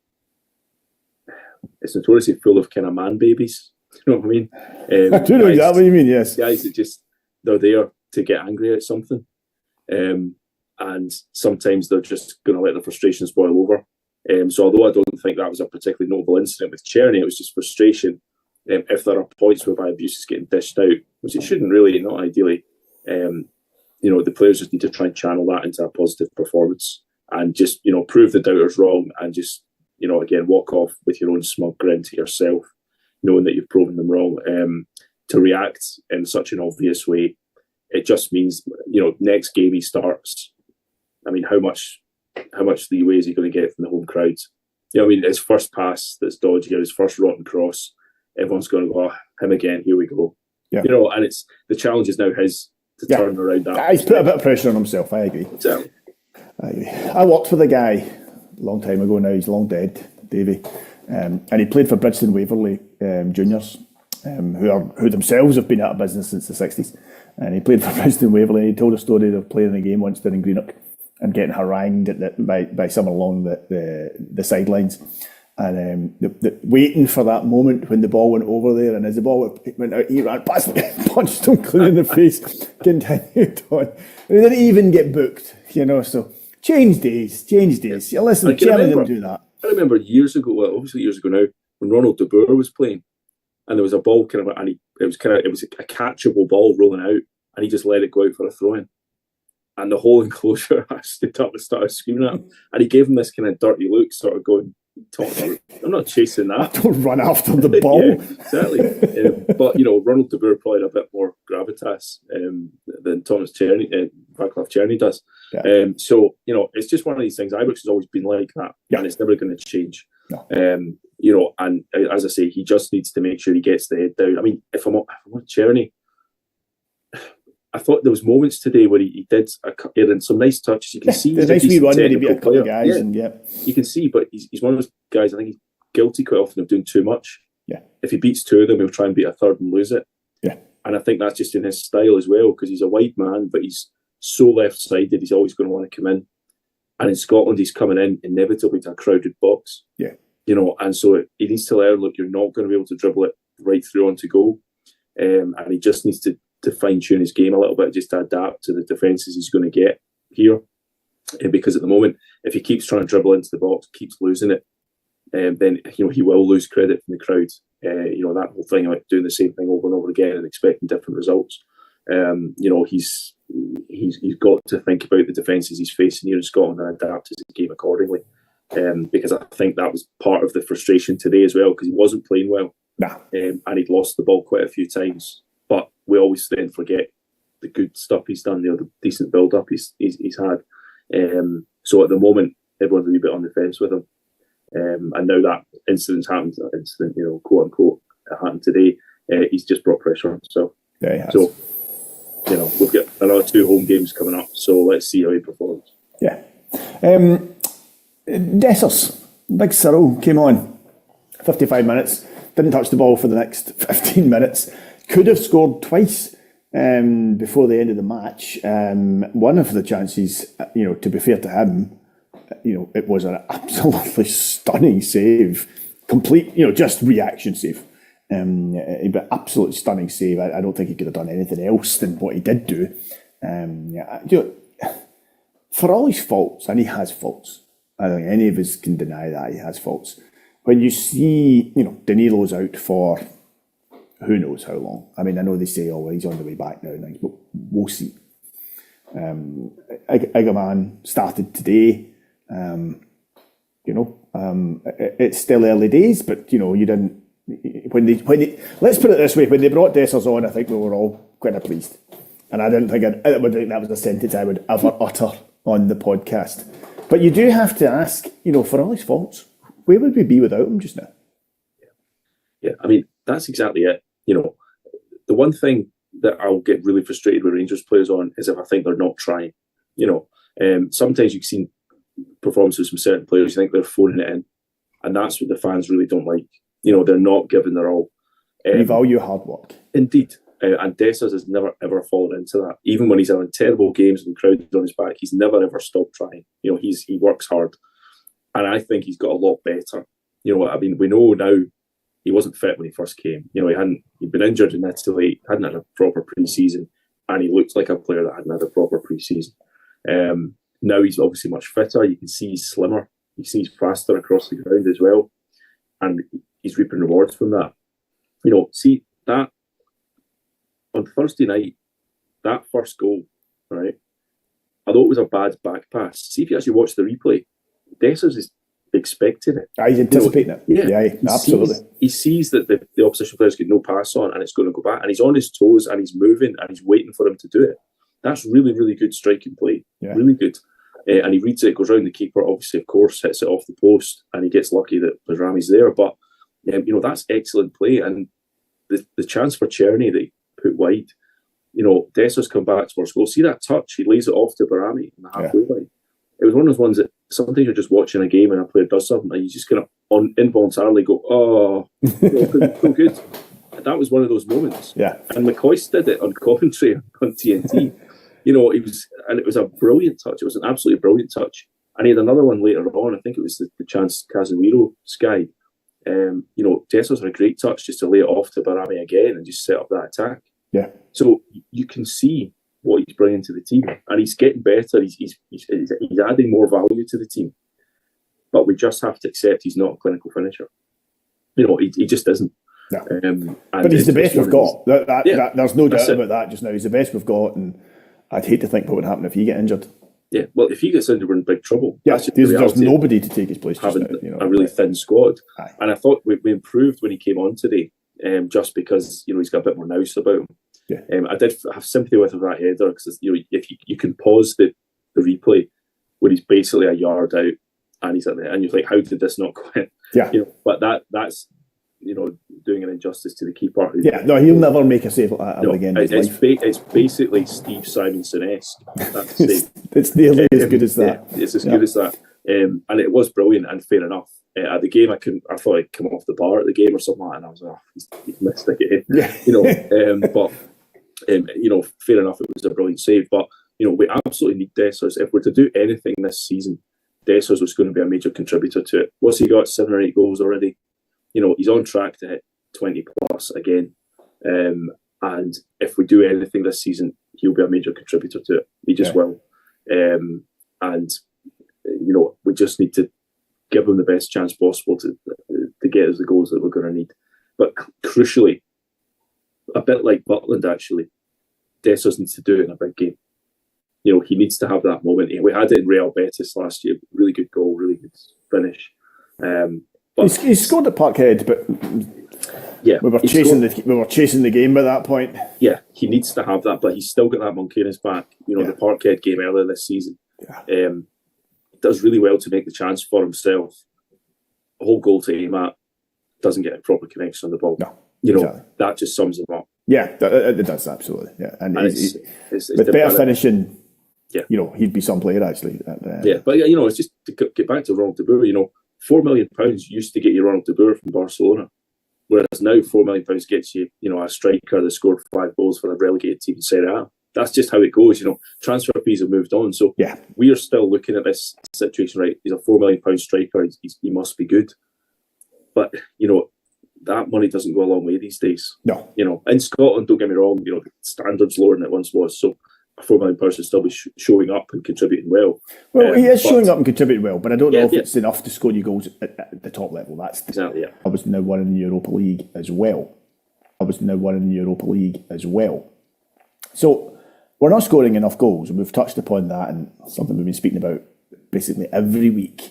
full of kind of man babies. You know what I mean? I do know exactly what you mean, yes. Guys that they're there to get angry at something. And sometimes they're just going to let the frustrations boil over. So although I don't think that was a particularly notable incident with Cherny, it was just frustration. If there are points whereby abuse is getting dished out, which it shouldn't really, not ideally, the players just need to try and channel that into a positive performance and just, prove the doubters wrong and just, again, walk off with your own smug grin to yourself, knowing that you've proven them wrong. To react in such an obvious way, it just means, next game he starts, I mean, how much leeway is he going to get from the home crowd? His first pass that's dodgy, or his first rotten cross, everyone's going to go, him again, here we go. Yeah. And it's the challenge is now his to turn around that. He's put a bit of pressure on himself, I agree. Exactly. I agree. I worked with a guy a long time ago now, he's long dead, Davy, and he played for Bridgeton Waverley juniors, who themselves have been out of business since the 60s. And he played for Bridgeton Waverley, and he told a story of playing a game once down in Greenock and getting harangued by someone along the sidelines. And waiting for that moment when the ball went over there, and as the ball went out, he ran past me, punched him clean in the face, continued on. And he didn't even get booked, so change days. Yeah, listen, Cherry didn't do that. I remember years ago now, when Ronald De Boer was playing, and there was a ball it was a catchable ball rolling out, and he just let it go out for a throw-in. And the whole enclosure stood up and started screaming at him. And he gave him this kind of dirty look, sort of going, I'm not chasing that. Don't run after the ball. Yeah, exactly. But, Ronald De Boer probably had a bit more gravitas than Thomas Cherny, Václav Cherny does. Yeah. So, it's just one of these things. Ibrox has always been like that, and it's never going to change. No. And as I say, he just needs to make sure he gets the head down. I mean, if I'm on Cherny, I thought there was moments today where he did some nice touches. You can see he's a nice wee run when he beat a couple of guys, you can see. But he's one of those guys. I think he's guilty quite often of doing too much. Yeah. If he beats two of them, he'll try and beat a third and lose it. Yeah. And I think that's just in his style as well, because he's a wide man, but he's so left-sided. He's always going to want to come in. And in Scotland, he's coming in inevitably to a crowded box. Yeah. And so he needs to learn. Look, you're not going to be able to dribble it right through onto goal, and he just needs to fine-tune his game a little bit, just to adapt to the defences he's going to get here. Because at the moment, if he keeps trying to dribble into the box, keeps losing it, then he will lose credit from the crowd. That whole thing about doing the same thing over and over again and expecting different results. He's got to think about the defences he's facing here in Scotland and adapt his game accordingly. Because I think that was part of the frustration today as well, because he wasn't playing well. Nah. And he'd lost the ball quite a few times. But we always then forget the good stuff he's done, the decent build-up he's had. So at the moment, everyone's a wee bit on the fence with him. And now that incident, quote-unquote, happened today, he's just brought pressure on himself. Yeah, he has. So, we've got another 2 home games coming up, so let's see how he performs. Yeah. Dessers, big Cyril, came on 55 minutes, didn't touch the ball for the next 15 minutes. Could have scored twice before the end of the match. One of the chances, to be fair to him, it was an absolutely stunning save. Complete, just reaction save. But absolutely stunning save. I don't think he could have done anything else than what he did do. For all his faults, and he has faults, I don't think any of us can deny that he has faults. When you see, Danilo's out for who knows how long. I mean, I know they say, he's on the way back now, but we'll see. Igaman started today. It's still early days, but you didn't. When they let's put it this way: when they brought Dessers on, I think we were all quite pleased, and I didn't think I would think that was a sentence I would ever utter on the podcast. But you do have to ask, for all his faults, where would we be without him just now? Yeah, I mean, that's exactly it. The one thing that I'll get really frustrated with Rangers players on is if I think they're not trying. Sometimes you've seen performances from certain players, you think they're phoning it in. And that's what the fans really don't like. They're not giving their all. We value hard work. Indeed. And Dessers has never, ever fallen into that. Even when he's having terrible games and the crowd on his back, he's never, ever stopped trying. He works hard. And I think he's got a lot better. We know now he wasn't fit when he first came. He'd been injured in Italy, hadn't had a proper pre-season, and he looked like a player that hadn't had a proper pre-season. Now he's obviously much fitter. You can see he's slimmer. You can see he's faster across the ground as well. And he's reaping rewards from that. See that on Thursday night, that first goal, right? Although it was a bad back pass, see if you actually watch the replay, Dessers is expecting it. He's anticipating it. Yeah, absolutely. He sees that the opposition players get no pass on and it's going to go back, and he's on his toes and he's moving and he's waiting for him to do it. That's really, really good striking play. Yeah. Really good. And he reads it, goes round the keeper, obviously, of course, hits it off the post, and he gets lucky that Rami's there. But, that's excellent play. And the chance for Czerny that he put wide, Dessers come back towards goal. See that touch? He lays it off to Barami in the halfway line. It was one of those ones that sometimes you're just watching a game and a player does something and you just kind of involuntarily go, oh, so good. And that was one of those moments. Yeah. And McCoy did it on commentary on TNT. It was a brilliant touch. It was an absolutely brilliant touch. And he had another one later on. I think it was the chance Casemiro skied. Dessers had a great touch just to lay it off to Barami again and just set up that attack. Yeah. So you can see what he's bringing to the team, and he's getting better. He's adding more value to the team. But we just have to accept he's not a clinical finisher. He just isn't. No. But he's the best we've got. There's no doubt about that just now. He's the best we've got, and I'd hate to think what would happen if he get injured. Yeah, well, if he gets injured, we're in big trouble. Yeah, there's nobody to take his place. Having a really thin squad. Aye. And I thought we improved when he came on today, just because he's got a bit more nous about him. Yeah. I did have sympathy with him for that header because if you can pause the replay when he's basically a yard out and he's at the, and you're like, how did this not go in? Yeah. But that's doing an injustice to the keeper. Yeah, no, he'll never make a save like that again. It's basically Steve Simonson-esque. It's nearly as good as that. Yeah, it's as good as that. And it was brilliant and fair enough. At the game, I thought I'd come off the bar at the game or something like that, and I was like, he's missed it again. But fair enough, it was a brilliant save. But we absolutely need Dessers. If we're to do anything this season, Dessers was going to be a major contributor to it. What's he got? 7 or 8 goals already. He's on track to hit 20 plus again. And if we do anything this season, he'll be a major contributor to it. He just will. And we just need to give him the best chance possible to get us the goals that we're going to need. But crucially, a bit like Butland actually, Dessers needs to do it in a big game. He needs to have that moment. We had it in Real Betis last year. Really good goal, really good finish. But he scored at Parkhead, but yeah, we were chasing the game by that point. Yeah, he needs to have that, but he's still got that monkey in his back. The Parkhead game earlier this season. Yeah. Does really well to make the chance for himself. A whole goal to aim at, doesn't get a proper connection on the ball. No, exactly. That just sums him up. Yeah, it does, absolutely. Yeah, and it's with better finishing. Yeah, he'd be some player actually. But it's just to get back to Ronald de Boer. £4 million used to get you Ronald de Boer from Barcelona, whereas now £4 million gets you, a striker that scored 5 goals for a relegated team in Serie A. That's just how it goes. Transfer fees have moved on, so we are still looking at this situation. Right, he's a £4 million striker. He must be good, but that money doesn't go a long way these days. No, in Scotland, don't get me wrong. The standard's lower than it once was, so a £4 million should still be showing up and contributing well. Well, he is showing up and contributing well, but I don't know if it's enough to score you goals at the top level. That's exactly it. I was now one in the Europa League as well. So we're not scoring enough goals, and we've touched upon that, and something we've been speaking about basically every week.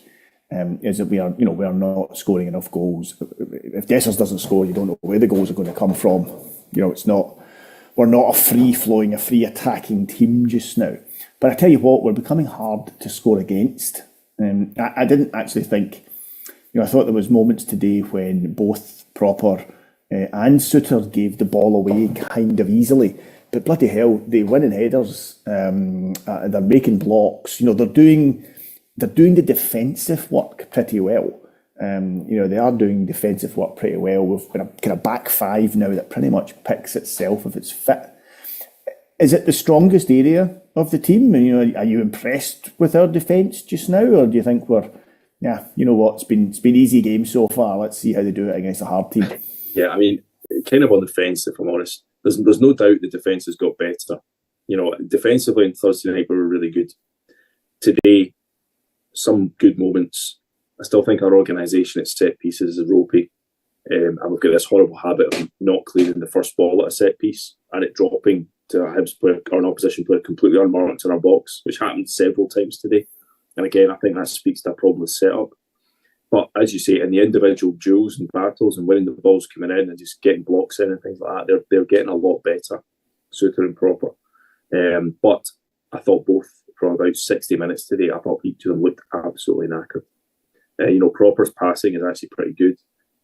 Is that we are not scoring enough goals. If Dessers doesn't score, you don't know where the goals are going to come from. It's not. We're not a free-flowing, a free-attacking team just now. But I tell you what, we're becoming hard to score against. I didn't actually think. I thought there was moments today when both Proper and Suter gave the ball away kind of easily. But bloody hell, they win in headers. They're making blocks. They're doing they're doing the defensive work pretty well. They are doing defensive work pretty well. We've got a kind of back five now that pretty much picks itself if it's fit. Is it the strongest area of the team? And, are you impressed with our defence just now, or do you think it's been easy games so far. Let's see how they do it against a hard team. Yeah, I mean, kind of on the fence, if I'm honest. There's no doubt the defence has got better. Defensively on Thursday night we were really good. Today, some good moments. I still think our organisation at set pieces is ropey. And we've got this horrible habit of not clearing the first ball at a set piece and it dropping to a Hibs player or an opposition player completely unmarked in our box, which happened several times today. And again, I think that speaks to a problem with setup. But as you say, in the individual duels and battles and winning the balls coming in and just getting blocks in and things like that, they're getting a lot better, Suter and Proper. But I thought both from about 60 minutes today, I thought each of them looked absolutely knackered. Proper's passing is actually pretty good.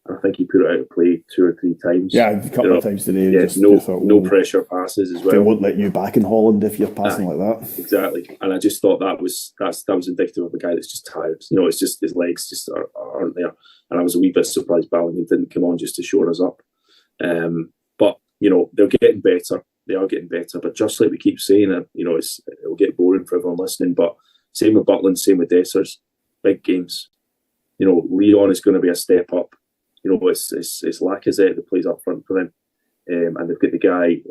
I think he put it out of play 2 or 3 times. Yeah, a couple of times today. Yeah, no pressure passes as well. They won't let you back in Holland if you're passing like that. Exactly, and I just thought that was indicative of a guy that's just tired. It's just his legs just aren't there. And I was a wee bit surprised Ballington didn't come on just to shore us up. But they're getting better. They are getting better. But just like we keep saying, it'll get boring for everyone listening. But same with Butland, same with Dessers. Big games. Leon is going to be a step up. It's Lacazette that plays up front for them. And they've got the guy,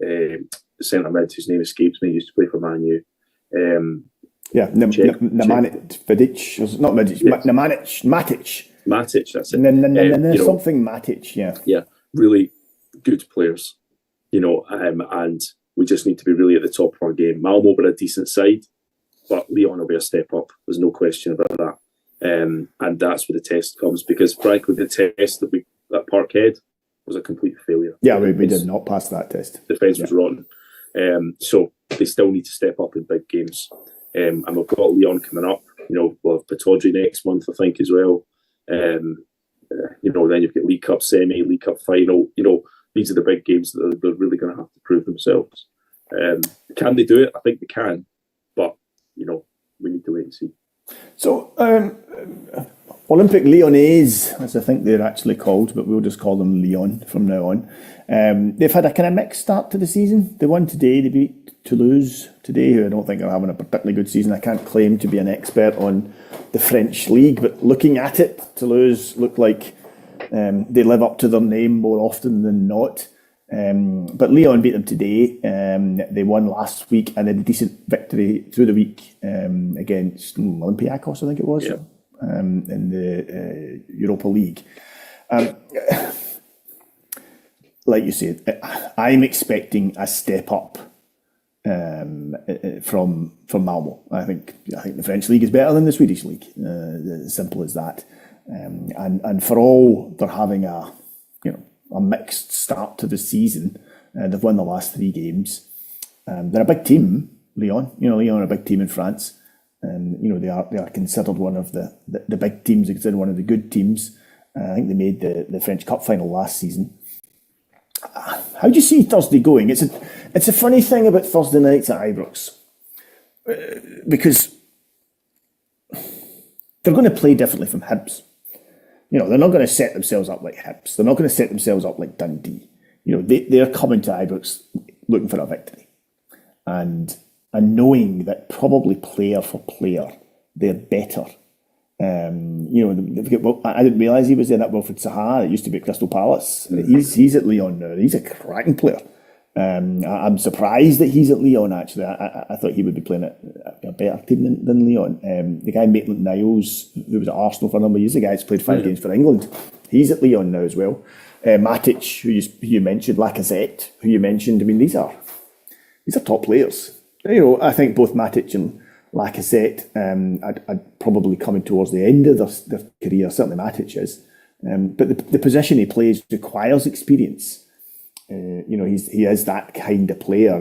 centre mid, whose name escapes me, used to play for Man U. Nemanic, Vidic, not Vidic, yes. Matic, that's it. Something Matic, yeah. Yeah, really good players, and we just need to be really at the top of our game. Malmo were a decent side, but Leon will be a step up. There's no question about that. And that's where the test comes, because frankly the test that Parkhead was a complete failure. Yeah, we did not pass that test. Defence was rotten. So they still need to step up in big games. And we've got Leon coming up. We'll have Pataudry next month, I think, as well. Then you've got League Cup semi, League Cup final. These are the big games that they're really going to have to prove themselves. Can they do it? I think they can. But, we need to wait and see. So, Olympic Lyonnais, as I think they're actually called, but we'll just call them Lyon from now on. They've had a kind of mixed start to the season. They won today. They beat Toulouse today, who I don't think are having a particularly good season. I can't claim to be an expert on the French league, but looking at it, Toulouse look like they live up to their name more often than not. But Lyon beat them today. They won last week and had a decent victory through the week against Olympiacos, I think it was, in the Europa League. Like you said, I'm expecting a step up from Malmo. I think the French league is better than the Swedish league. As simple as that. And for all they're having a mixed start to the season. They've won the last 3 games. They're a big team, Lyon. Lyon are a big team in France. They are considered one of the big teams. They're considered one of the good teams. I think they made the French Cup final last season. How do you see Thursday going? It's a funny thing about Thursday nights at Ibrox, because they're going to play differently from Hibs. They're not going to set themselves up like Hibs. They're not going to set themselves up like Dundee. They're coming to Ibrox looking for a victory. And knowing that probably player for player, they're better. I didn't realise he was there, that Wilfred Zaha. It used to be at Crystal Palace. He's at Lyon now. He's a cracking player. I'm surprised that he's at Lyon, actually. I thought he would be playing a better team than Lyon. The guy Maitland-Niles, who was at Arsenal for a number of years, the guy who's played 5 games for England, he's at Lyon now as well. Matic, who you mentioned, Lacazette, who you mentioned, these are top players. I think both Matic and Lacazette are probably coming towards the end of their career, certainly Matic is. But the position he plays requires experience. He is that kind of player.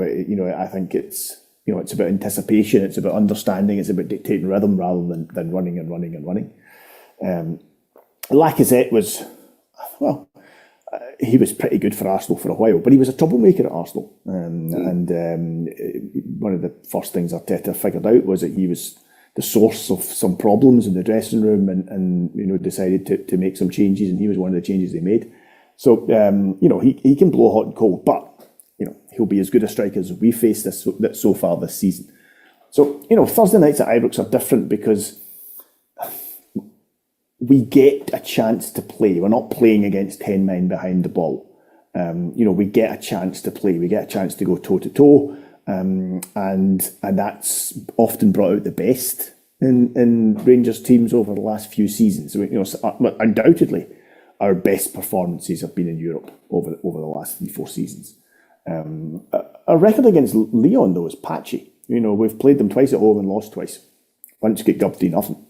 I think it's about anticipation, it's about understanding, it's about dictating rhythm rather than running and running and running. Lacazette was, he was pretty good for Arsenal for a while, but he was a troublemaker at Arsenal. And one of the first things Arteta figured out was that he was the source of some problems in the dressing room, and decided to make some changes, and he was one of the changes they made. So he can blow hot and cold, but he'll be as good a striker as we faced so far this season. So Thursday nights at Ibrox are different because we get a chance to play. We're not playing against 10 men behind the ball. We get a chance to play. We get a chance to go toe to toe, and that's often brought out the best in Rangers teams over the last few seasons. Undoubtedly, our best performances have been in Europe over the last 3-4 seasons. Our record against Lyon though is patchy. We've played them twice at home and lost twice. Once get gubbed 3-0.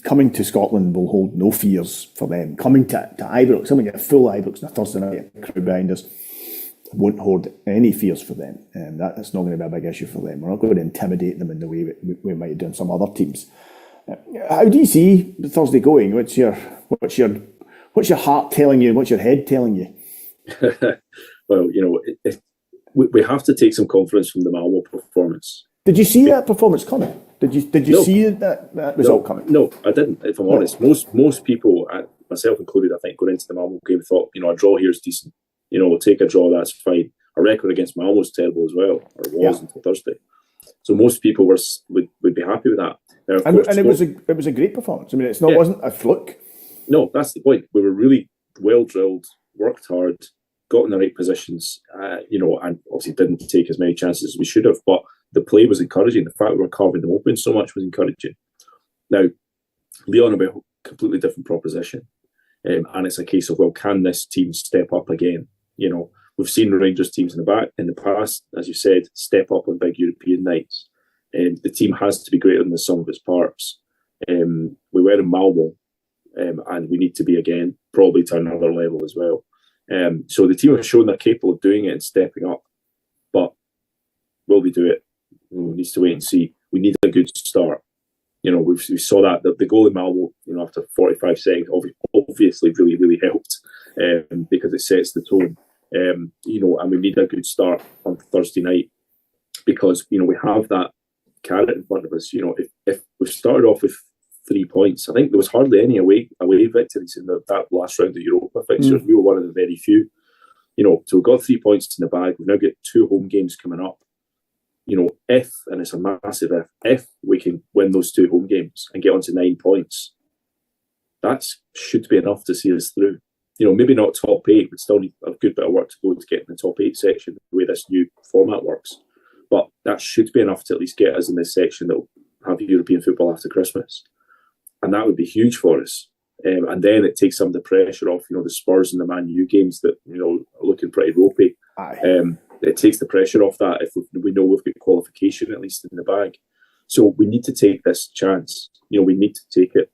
Coming to Scotland will hold no fears for them. Coming to Ibrox, coming at full Ibrox on a Thursday night, crowd behind us, won't hold any fears for them. That's not going to be a big issue for them. We're not going to intimidate them in the way we might have done some other teams. How do you see Thursday going? What's your heart telling you? What's your head telling you? Well, we have to take some confidence from the Malmo performance. Did you see that performance coming? Did you see that result coming? No, I didn't. If I'm honest, most people, myself included, I think, going into the Malmo game thought, a draw here is decent. We'll take a draw, that's fine. Our record against Malmo was terrible as well, or it was until Thursday. So most people would be happy with that. Now, it was a great performance. I mean, wasn't a fluke. No, that's the point. We were really well drilled, worked hard, got in the right positions, and obviously didn't take as many chances as we should have. But the play was encouraging. The fact we were carving them open so much was encouraging. Now, Lyon will be a completely different proposition. And it's a case of, well, can this team step up again? We've seen Rangers teams in the past, as you said, step up on big European nights. The team has to be greater than the sum of its parts. We were in Malmo, and we need to be again, probably to another level as well. So the team have shown they're capable of doing it and stepping up. But will we do it? We need to wait and see. We need a good start. We saw that the goal in Malmo, after 45 seconds, obviously really, really helped because it sets the tone. And we need a good start on Thursday night because, we have that carrot in front of us. If we've started off with 3 points, I think there was hardly any away victories in that last round of Europa fixtures. We were one of the very few. So we've got 3 points in the bag. We've now got 2 home games coming up. And it's a massive if we can win those 2 home games and get onto 9 points, that should be enough to see us through. Maybe not top 8, but still need a good bit of work to go to get in the top 8 section, the way this new format works. But that should be enough to at least get us in this section that will have European football after Christmas. And that would be huge for us. And then it takes some of the pressure off, the Spurs and the Man U games that, are looking pretty ropey. It takes the pressure off that if we know we've got qualification at least in the bag. So we need to take this chance. We need to take it.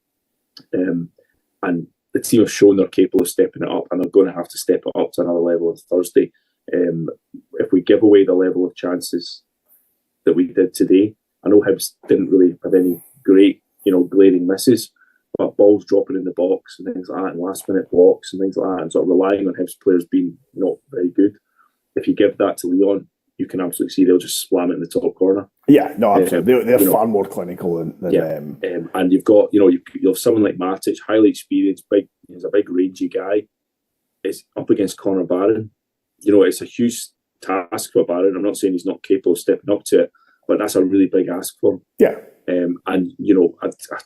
And the team have shown they're capable of stepping it up, and they're going to have to step it up to another level on Thursday. If we give away the level of chances that we did today, I know Hibs didn't really have any great, glaring misses, but balls dropping in the box and things like that, and last-minute blocks and things like that, and sort of relying on Hibs players being not very good. If you give that to Lyon, you can absolutely see they'll just slam it in the top corner. Yeah, no, absolutely. They're far more clinical than and you've got, you'll have someone like Matic, highly experienced, he's a big rangy guy. It's up against Connor Barron. It's a huge task for Barron. I'm not saying he's not capable of stepping up to it, but that's a really big ask for him. Yeah. I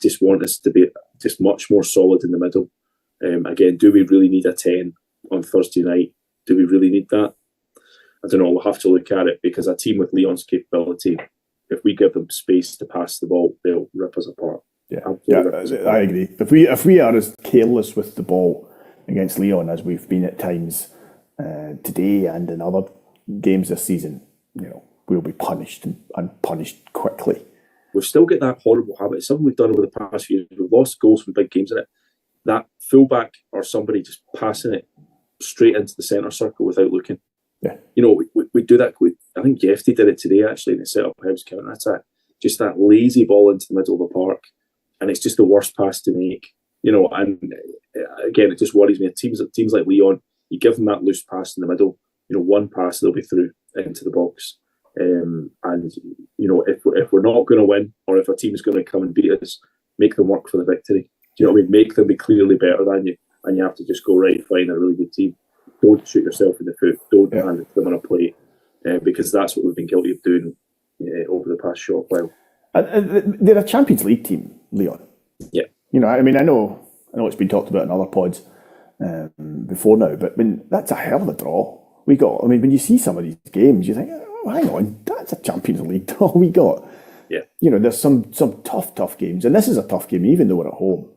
just want us to be just much more solid in the middle. Again, do we really need a 10 on Thursday night? Do we really need that? I don't know. We'll have to look at it because a team with Lyon's capability, if we give them space to pass the ball, they'll rip us apart. Yeah, I agree. If we are as careless with the ball against Lyon as we've been at times today and in other games this season, we'll be punished and punished quickly. We've still got that horrible habit. It's something we've done over the past few years. We've lost goals from big games in it. That fullback or somebody just passing it straight into the centre circle without looking. Yeah. We do that. I think Jefty did it today, actually, and it set up Hibs counter-attack. Just that lazy ball into the middle of the park, and it's just the worst pass to make. And again, it just worries me. Teams like Lyon, you give them that loose pass in the middle, one pass, they'll be through into the box. And, if we're not going to win, or if a team's going to come and beat us, make them work for the victory. Do you know what I mean? Make them be clearly better than you, and you have to just go, right, fine, a really good team. Don't shoot yourself in the foot. Don't hand it to them on a plate, because that's what we've been guilty of doing over the past short while. They're a Champions League team, Leon. Yeah. I know it's been talked about in other pods before now, but that's a hell of a draw we got. When you see some of these games, you think, oh, hang on, that's a Champions League draw we got. Yeah. There's some tough games, and this is a tough game, even though we're at home.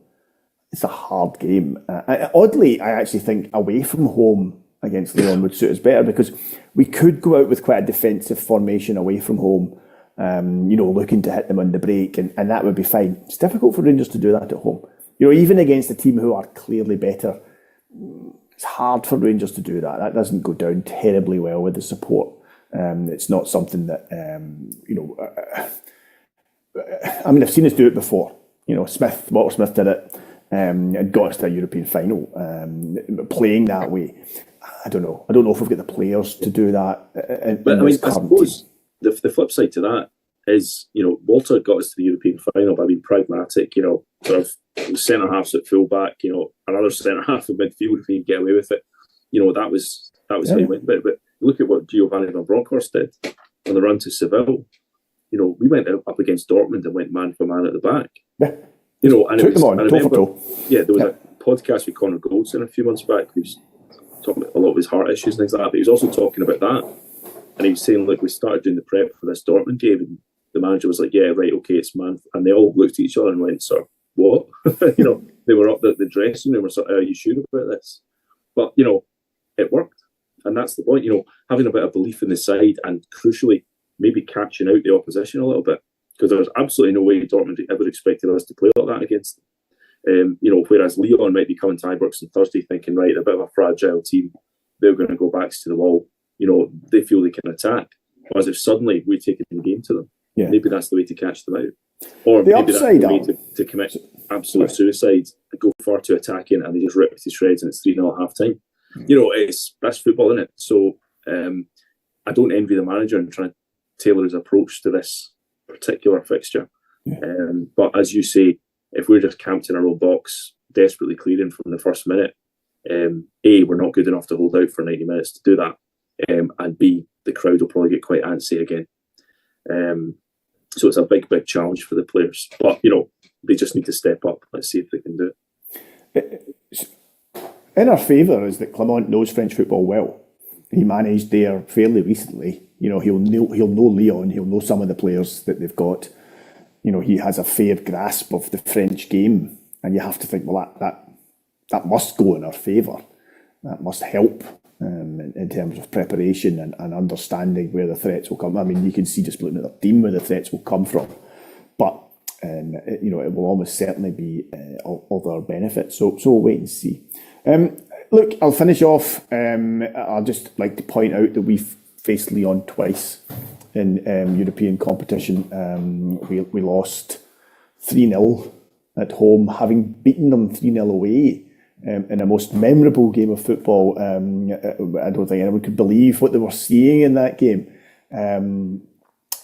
It's a hard game. Oddly, I actually think away from home against Lyon would suit us better, because we could go out with quite a defensive formation away from home, looking to hit them on the break, and that would be fine. It's difficult for Rangers to do that at home. Even against a team who are clearly better, it's hard for Rangers to do that. That doesn't go down terribly well with the support. It's not something that, I've seen us do it before. Walter Smith did it. And got us to a European final, playing that way. I don't know if we've got the players to do that. I suppose the flip side to that is, Walter got us to the European final by being pragmatic. Sort of centre halves at full back. Another centre half in midfield if he could get away with it. That was how he went. But look at what Giovanni Van Bronckhorst did on the run to Seville. We went up against Dortmund and went man for man at the back. Yeah. And took them on, toe for toe. Yeah, there was a podcast with Connor Goldson a few months back. He was talking about a lot of his heart issues and things like that. But he was also talking about that, and he was saying, "Look, we started doing the prep for this Dortmund game, and the manager was like, yeah, right, okay, it's man,' and they all looked at each other and went, sir, what?" They were up at the dressing room, were sort of, "Are you sure about this?" But it worked, and that's the point. Having a bit of belief in the side, and crucially, maybe catching out the opposition a little bit. Because there was absolutely no way Dortmund ever expected us to play like that against them. Whereas Lyon might be coming to Ibrox on Thursday thinking, right, they're a bit of a fragile team. They're going to go backs to the wall. They feel they can attack. Whereas if suddenly we're taking the game to them, maybe that's the way to catch them out. Or the maybe that's the way to commit absolute suicide, go far too attacking, and they just rip to shreds and it's 3-0 at half time. That's football, isn't it? So I don't envy the manager and trying to tailor his approach to this particular fixture. But as you say, if we're just camped in our own box, desperately clearing from the first minute, A, we're not good enough to hold out for 90 minutes to do that, and B, the crowd will probably get quite antsy again. So it's a big challenge for the players. But, they just need to step up. Let's see if they can do it. In our favour is that Clement knows French football well. He managed there fairly recently. He'll know Lyon. He'll know some of the players that they've got. He has a fair grasp of the French game, and you have to think, well, that must go in our favour. That must help in terms of preparation and understanding where the threats will come. You can see just looking at the team where the threats will come from, but it will almost certainly be of our benefit. So we'll wait and see. Look, I'll finish off. I'll just like to point out that we've faced Lyon twice in European competition. We lost 3-0 at home, having beaten them 3-0 away in a most memorable game of football. I don't think anyone could believe what they were seeing in that game.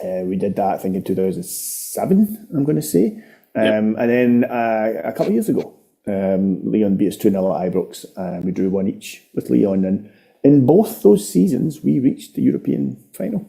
We did that, I think, in 2007, I'm going to say. And then a couple of years ago, Lyon beat us 2-0 at Ibrox, and we drew one each with Lyon. And in both those seasons, we reached the European final.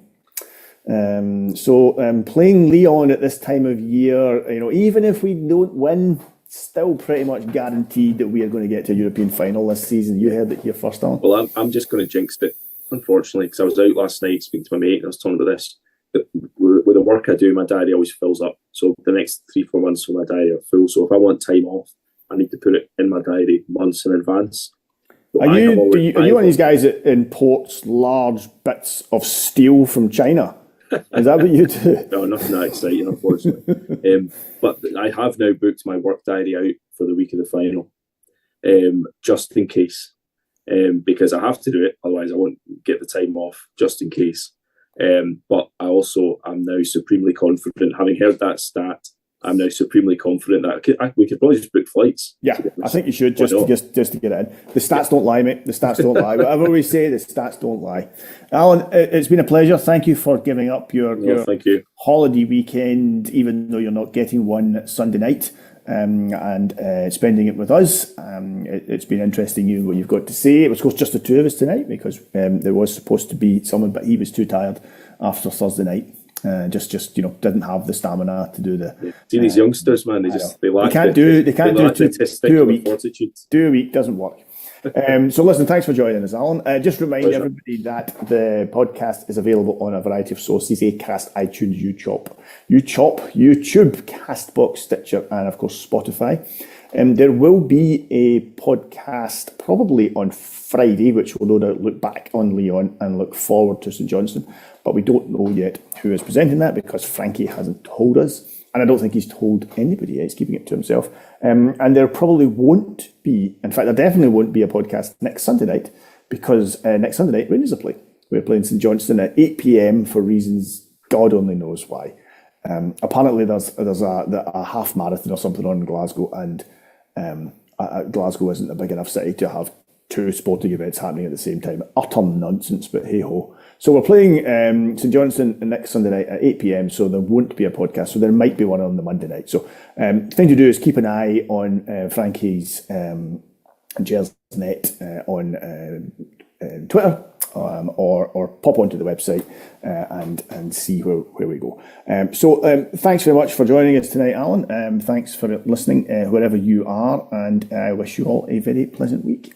So playing Lyon at this time of year, even if we don't win, still pretty much guaranteed that we are going to get to a European final this season. You heard it here first, Alan. Well, I'm just going to jinx it, unfortunately, because I was out last night speaking to my mate and I was talking about this. With the work I do, my diary always fills up. So the next 3-4 months of my diary are full. So if I want time off, I need to put it in my diary months in advance. So are you one of these guys that imports large bits of steel from China? Is that what you do? No, nothing that exciting, unfortunately. But I have now booked my work diary out for the week of the final, just in case, because I have to do it. Otherwise, I won't get the time off, just in case. But I also am now supremely confident, having heard that stat I'm now supremely confident that we could probably just book flights. Yeah, I think you should just to get it in. The stats don't lie, mate. The stats don't lie. Whatever we say, the stats don't lie. Alan, it's been a pleasure. Thank you for giving up your thank you. holiday weekend, even though you're not getting one Sunday night, and spending it with us. It's been interesting what you've got to say. It was just the two of us tonight because there was supposed to be someone, but he was too tired after Thursday night. Just didn't have the stamina to do the. See these youngsters, man. They lack. They can't do two a week. Fortitude. 2 a week doesn't work. So listen, thanks for joining us, Alan. Just remind everybody that the podcast is available on a variety of sources: Acast, iTunes, YouTube, Castbox, Stitcher, and of course Spotify. There will be a podcast probably on Friday, which will no doubt look back on Leon and look forward to St Johnstone. But we don't know yet who is presenting that because Frankie hasn't told us. And I don't think he's told anybody yet. He's keeping it to himself. And there probably won't be, in fact, there definitely won't be a podcast next Sunday night because next Sunday night, Rangers are playing. We're playing St Johnstone at 8 p.m. for reasons God only knows why. Apparently there's a half marathon or something on in Glasgow, and Glasgow isn't a big enough city to have two sporting events happening at the same time. Utter nonsense, but hey ho. So we're playing St Johnstone next Sunday night at 8 p.m, so there won't be a podcast. So there might be one on the Monday night. So the thing to do is keep an eye on Frankie's Gersnet on Twitter, or pop onto the website and see where we go. So thanks very much for joining us tonight, Alan. Thanks for listening, wherever you are, and I wish you all a very pleasant week.